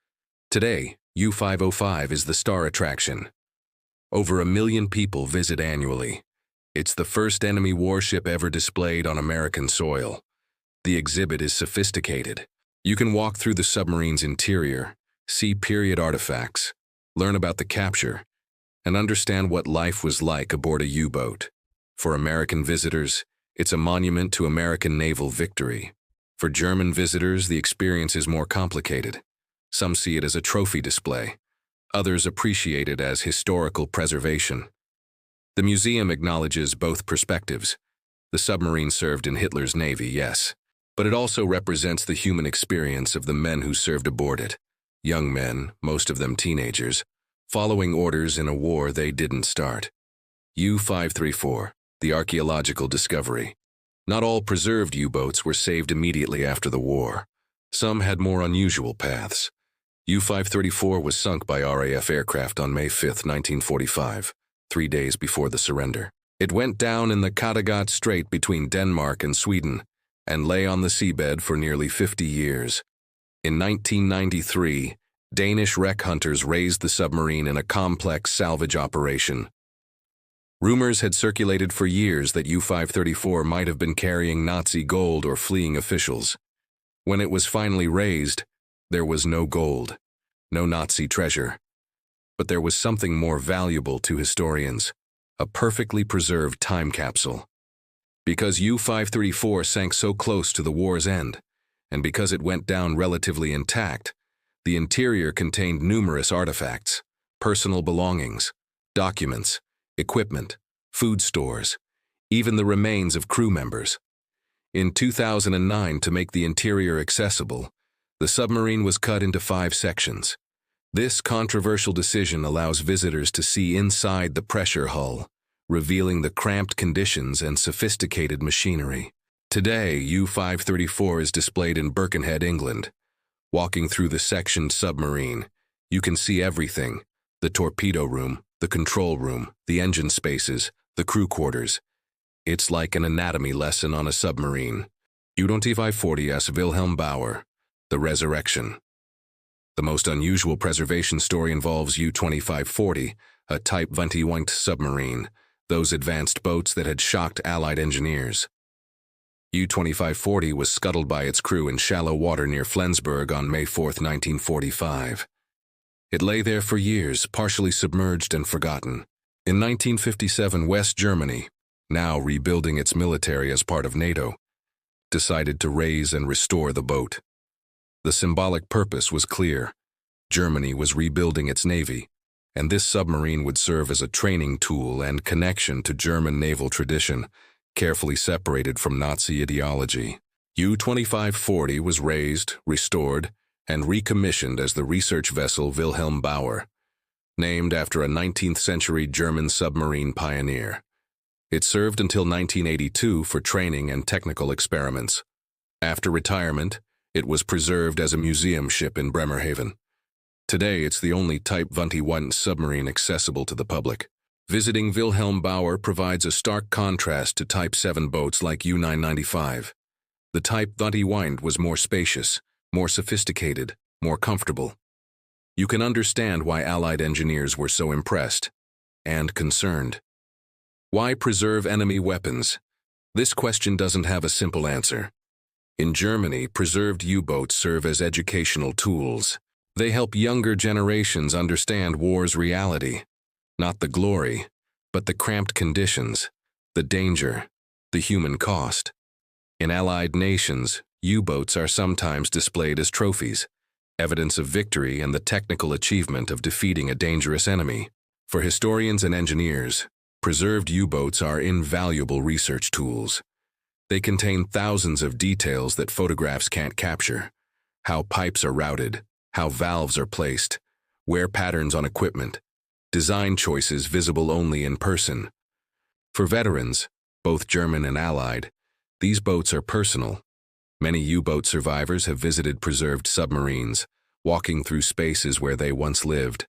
Today, U-505 is the star attraction. Over 1 million people visit annually. It's the first enemy warship ever displayed on American soil. The exhibit is sophisticated. You can walk through the submarine's interior, see period artifacts, learn about the capture, and understand what life was like aboard a U-boat. For American visitors, it's a monument to American naval victory. For German visitors, the experience is more complicated. Some see it as a trophy display. Others appreciate it as historical preservation. The museum acknowledges both perspectives. The submarine served in Hitler's Navy, yes, but it also represents the human experience of the men who served aboard it. Young men, most of them teenagers, following orders in a war they didn't start. U-534, the archaeological discovery. Not all preserved U-boats were saved immediately after the war. Some had more unusual paths. U-534 was sunk by RAF aircraft on May 5, 1945, 3 days before the surrender. It went down in the Kattegat Strait between Denmark and Sweden and lay on the seabed for nearly 50 years. In 1993, Danish wreck hunters raised the submarine in a complex salvage operation. Rumors had circulated for years that U-534 might have been carrying Nazi gold or fleeing officials. When it was finally raised, there was no gold, no Nazi treasure. But there was something more valuable to historians, a perfectly preserved time capsule. Because U-534 sank so close to the war's end, and because it went down relatively intact, the interior contained numerous artifacts, personal belongings, documents, equipment, food stores, even the remains of crew members. In 2009, to make the interior accessible, the submarine was cut into 5 sections. This controversial decision allows visitors to see inside the pressure hull, revealing the cramped conditions and sophisticated machinery. Today, U-534 is displayed in Birkenhead, England. Walking through the sectioned submarine, you can see everything: the torpedo room, the control room, the engine spaces, the crew quarters. It's like an anatomy lesson on a submarine. U-2540S Wilhelm Bauer, The Resurrection. The most unusual preservation story involves U-2540, a Type 21 submarine, those advanced boats that had shocked Allied engineers. U-2540 was scuttled by its crew in shallow water near Flensburg on May 4, 1945. It lay there for years, partially submerged and forgotten. In 1957, West Germany, now rebuilding its military as part of NATO, decided to raise and restore the boat. The symbolic purpose was clear. Germany was rebuilding its navy, and this submarine would serve as a training tool and connection to German naval tradition, carefully separated from Nazi ideology. U-2540 was raised, restored, and recommissioned as the research vessel Wilhelm Bauer, named after a 19th-century German submarine pioneer. It served until 1982 for training and technical experiments. After retirement, it was preserved as a museum ship in Bremerhaven. Today, it's the only Type WWII submarine accessible to the public. Visiting Wilhelm Bauer provides a stark contrast to Type 7 boats like U-995. The Type WWII was more spacious, more sophisticated, more comfortable. You can understand why Allied engineers were so impressed and concerned. Why preserve enemy weapons? This question doesn't have a simple answer. In Germany, preserved U-boats serve as educational tools. They help younger generations understand war's reality, not the glory, but the cramped conditions, the danger, the human cost. In Allied nations, U-boats are sometimes displayed as trophies, evidence of victory and the technical achievement of defeating a dangerous enemy. For historians and engineers, preserved U-boats are invaluable research tools. They contain thousands of details that photographs can't capture: how pipes are routed, how valves are placed, wear patterns on equipment, design choices visible only in person. For veterans, both German and Allied, these boats are personal. Many U-boat survivors have visited preserved submarines, walking through spaces where they once lived.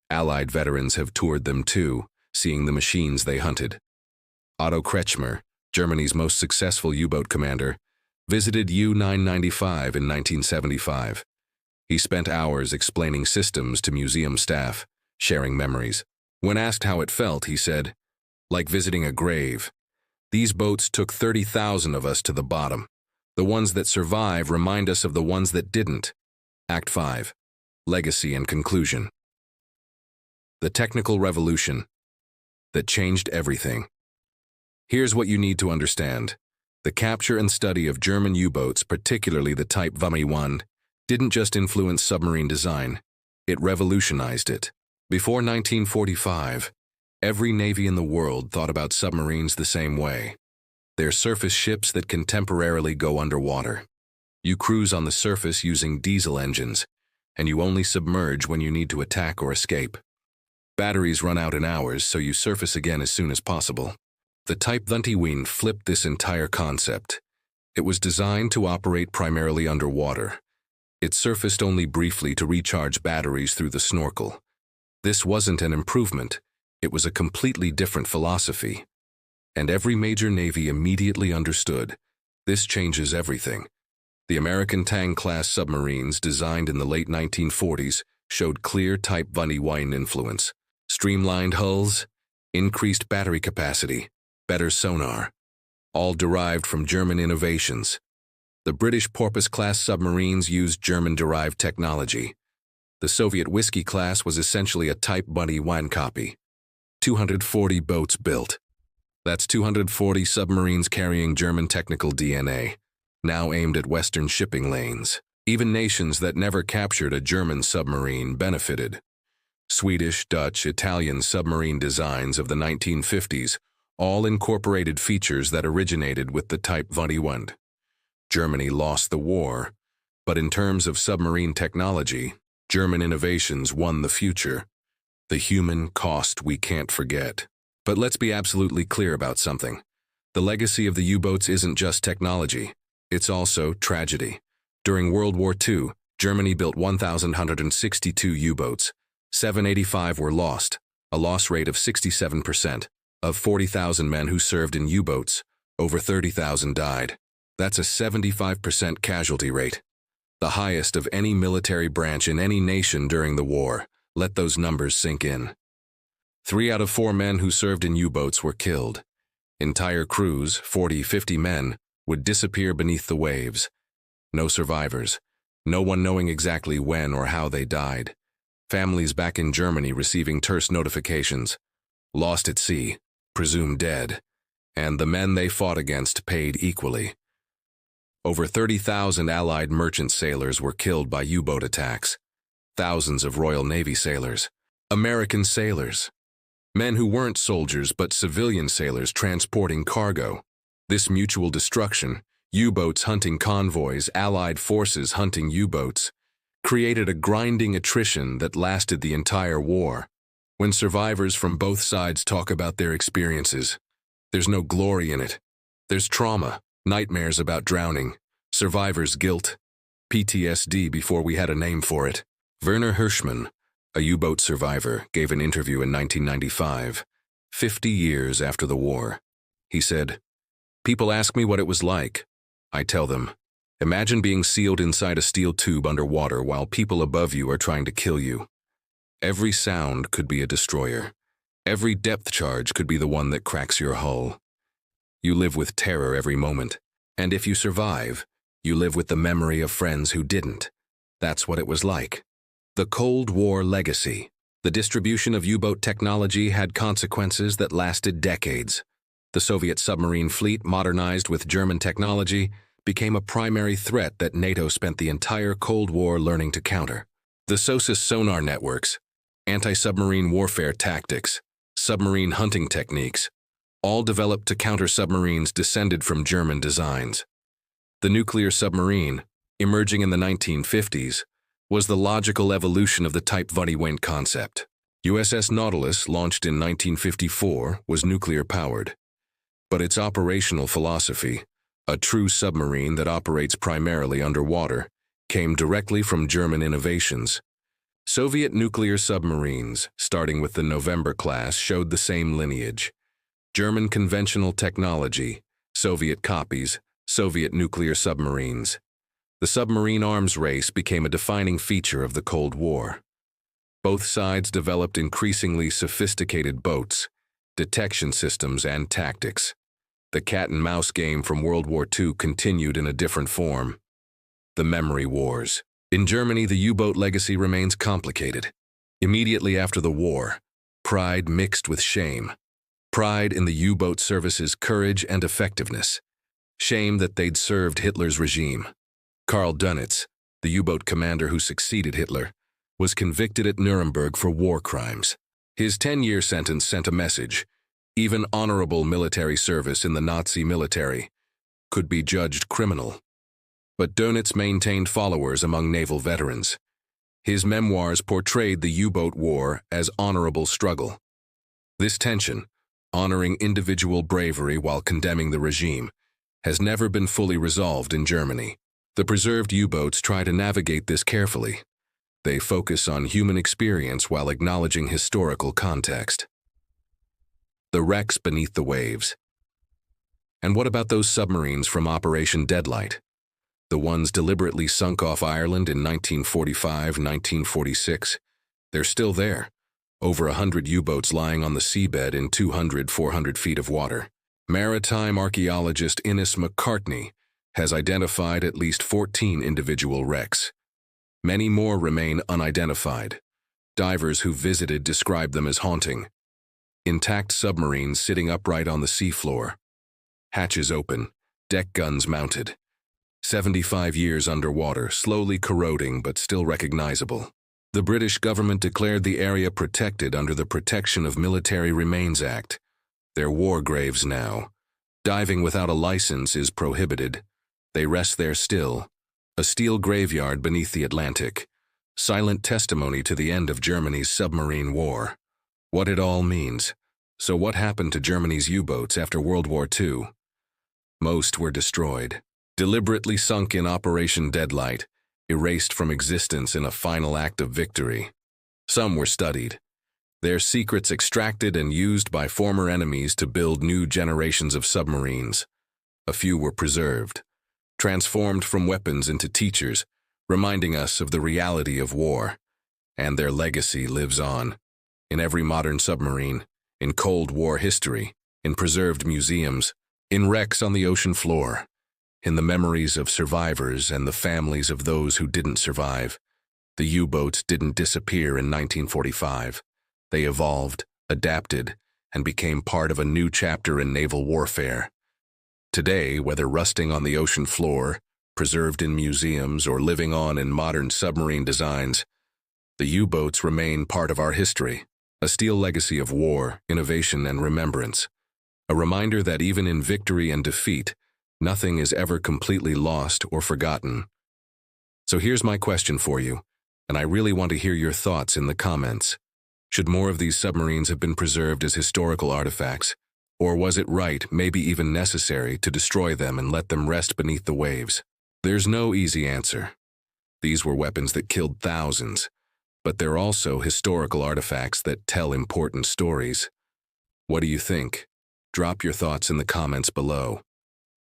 Allied veterans have toured them too, seeing the machines they hunted. Otto Kretschmer, Germany's most successful U-boat commander, visited U-995 in 1975. He spent hours explaining systems to museum staff, sharing memories. When asked how it felt, he said, "Like visiting a grave. These boats took 30,000 of us to the bottom. The ones that survive remind us of the ones that didn't." Act 5. Legacy and Conclusion. The technical revolution that changed everything. Here's what you need to understand. The capture and study of German U-boats, particularly the Type WWII, didn't just influence submarine design, it revolutionized it. Before 1945, every navy in the world thought about submarines the same way. They're surface ships that can temporarily go underwater. You cruise on the surface using diesel engines, and you only submerge when you need to attack or escape. Batteries run out in hours, so you surface again as soon as possible. The Type WWII flipped this entire concept. It was designed to operate primarily underwater. It surfaced only briefly to recharge batteries through the snorkel. This wasn't an improvement. It was a completely different philosophy. And every major navy immediately understood. This changes everything. The American Tang-class submarines, designed in the late 1940s, showed clear Type WWII influence. Streamlined hulls, increased battery capacity, better sonar, all derived from German innovations. The British Porpoise-class submarines used German-derived technology. The Soviet Whiskey-class was essentially a Type WWII copy. 240 boats built. That's 240 submarines carrying German technical DNA, now aimed at Western shipping lanes. Even nations that never captured a German submarine benefited. Swedish, Dutch, Italian submarine designs of the 1950s all incorporated features that originated with the Type WWII. Germany lost the war, but in terms of submarine technology, German innovations won the future. The human cost we can't forget. But let's be absolutely clear about something. The legacy of the U-boats isn't just technology, it's also tragedy. During World War II, Germany built 1,162 U-boats. 785 were lost, a loss rate of 67%. Of 40,000 men who served in U-boats, over 30,000 died. That's a 75% casualty rate, the highest of any military branch in any nation during the war. Let those numbers sink in. 3 out of 4 men who served in U-boats were killed. Entire crews, 40, 50 men, would disappear beneath the waves. No survivors, no one knowing exactly when or how they died. Families back in Germany receiving terse notifications. Lost at sea, presumed dead, and the men they fought against paid equally. Over 30,000 Allied merchant sailors were killed by U-boat attacks. Thousands of Royal Navy sailors. American sailors. Men who weren't soldiers but civilian sailors transporting cargo. This mutual destruction, U-boats hunting convoys, Allied forces hunting U-boats, created a grinding attrition that lasted the entire war. When survivors from both sides talk about their experiences, there's no glory in it. There's trauma, nightmares about drowning, survivor's guilt, PTSD before we had a name for it. Werner Hirschman, a U-boat survivor, gave an interview in 1995, 50 years after the war. He said, "People ask me what it was like. I tell them, imagine being sealed inside a steel tube underwater while people above you are trying to kill you. Every sound could be a destroyer. Every depth charge could be the one that cracks your hull. You live with terror every moment, and if you survive, you live with the memory of friends who didn't. That's what it was like." The Cold War legacy. The distribution of U-boat technology had consequences that lasted decades. The Soviet submarine fleet, modernized with German technology, became a primary threat that NATO spent the entire Cold War learning to counter. The SOSUS sonar networks, anti-submarine warfare tactics, submarine hunting techniques, all developed to counter submarines descended from German designs. The nuclear submarine, emerging in the 1950s, was the logical evolution of the type WWII concept. USS Nautilus, launched in 1954, was nuclear-powered. But its operational philosophy, a true submarine that operates primarily underwater, came directly from German innovations. Soviet nuclear submarines, starting with the November class, showed the same lineage. German conventional technology, Soviet copies, Soviet nuclear submarines. The submarine arms race became a defining feature of the Cold War. Both sides developed increasingly sophisticated boats, detection systems, and tactics. The cat-and-mouse game from World War II continued in a different form. The memory wars. In Germany, the U-boat legacy remains complicated. Immediately after the war, pride mixed with shame. Pride in the U-boat service's courage and effectiveness. Shame that they'd served Hitler's regime. Karl Dönitz, the U-boat commander who succeeded Hitler, was convicted at Nuremberg for war crimes. His 10-year sentence sent a message. Even honorable military service in the Nazi military could be judged criminal. But Dönitz maintained followers among naval veterans. His memoirs portrayed the U-boat war as honorable struggle. This tension, honoring individual bravery while condemning the regime, has never been fully resolved in Germany. The preserved U-boats try to navigate this carefully. They focus on human experience while acknowledging historical context. The wrecks beneath the waves. And what about those submarines from Operation Deadlight? The ones deliberately sunk off Ireland in 1945-1946? They're still there. Over 100 U-boats lying on the seabed in 200-400 feet of water. Maritime archaeologist Innes McCartney has identified at least 14 individual wrecks. Many more remain unidentified. Divers who visited describe them as haunting. Intact submarines sitting upright on the seafloor. Hatches open, deck guns mounted. 75 years underwater, slowly corroding but still recognizable. The British government declared the area protected under the Protection of Military Remains Act. They're war graves now. Diving without a license is prohibited. They rest there still, a steel graveyard beneath the Atlantic, silent testimony to the end of Germany's submarine war. What it all means. So what happened to Germany's U-boats after World War II? Most were destroyed, deliberately sunk in Operation Deadlight, erased from existence in a final act of victory. Some were studied, their secrets extracted and used by former enemies to build new generations of submarines. A few were preserved, transformed from weapons into teachers, reminding us of the reality of war. And their legacy lives on. In every modern submarine, in Cold War history, in preserved museums, in wrecks on the ocean floor, in the memories of survivors and the families of those who didn't survive. The U-boats didn't disappear in 1945. They evolved, adapted, and became part of a new chapter in naval warfare. Today, whether rusting on the ocean floor, preserved in museums, or living on in modern submarine designs, the U-boats remain part of our history, a steel legacy of war, innovation, and remembrance. A reminder that even in victory and defeat, nothing is ever completely lost or forgotten. So here's my question for you, and I really want to hear your thoughts in the comments. Should more of these submarines have been preserved as historical artifacts, or was it right, maybe even necessary, to destroy them and let them rest beneath the waves? There's no easy answer. These were weapons that killed thousands, but they're also historical artifacts that tell important stories. What do you think? Drop your thoughts in the comments below.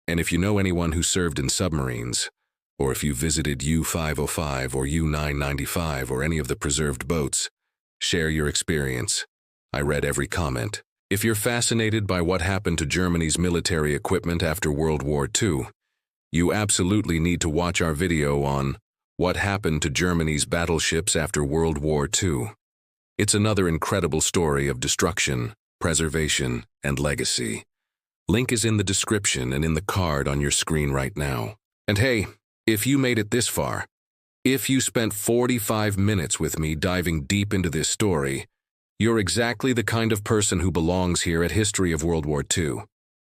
And if you know anyone who served in submarines, or if you visited U-505 or U-995 or any of the preserved boats, share your experience. I read every comment. If you're fascinated by what happened to Germany's military equipment after World War II, you absolutely need to watch our video on what happened to Germany's battleships after World War II. It's another incredible story of destruction, preservation, and legacy. Link is in the description and in the card on your screen right now. And hey, if you made it this far, if you spent 45 minutes with me diving deep into this story, you're exactly the kind of person who belongs here at History of World War II.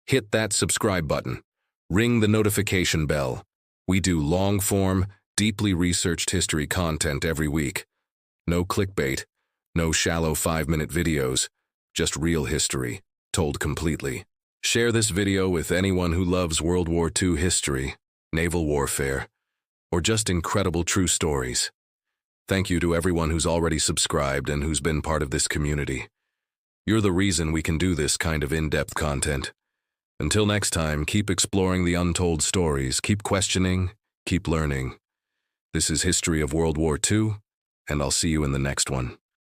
Hit that subscribe button. Ring the notification bell. We do long-form, deeply researched history content every week. No clickbait, no shallow 5-minute videos, just real history, told completely. Share this video with anyone who loves World War II history, naval warfare, or just incredible true stories. Thank you to everyone who's already subscribed and who's been part of this community. You're the reason we can do this kind of in-depth content. Until next time, keep exploring the untold stories, keep questioning, keep learning. This is History of World War II, and I'll see you in the next one.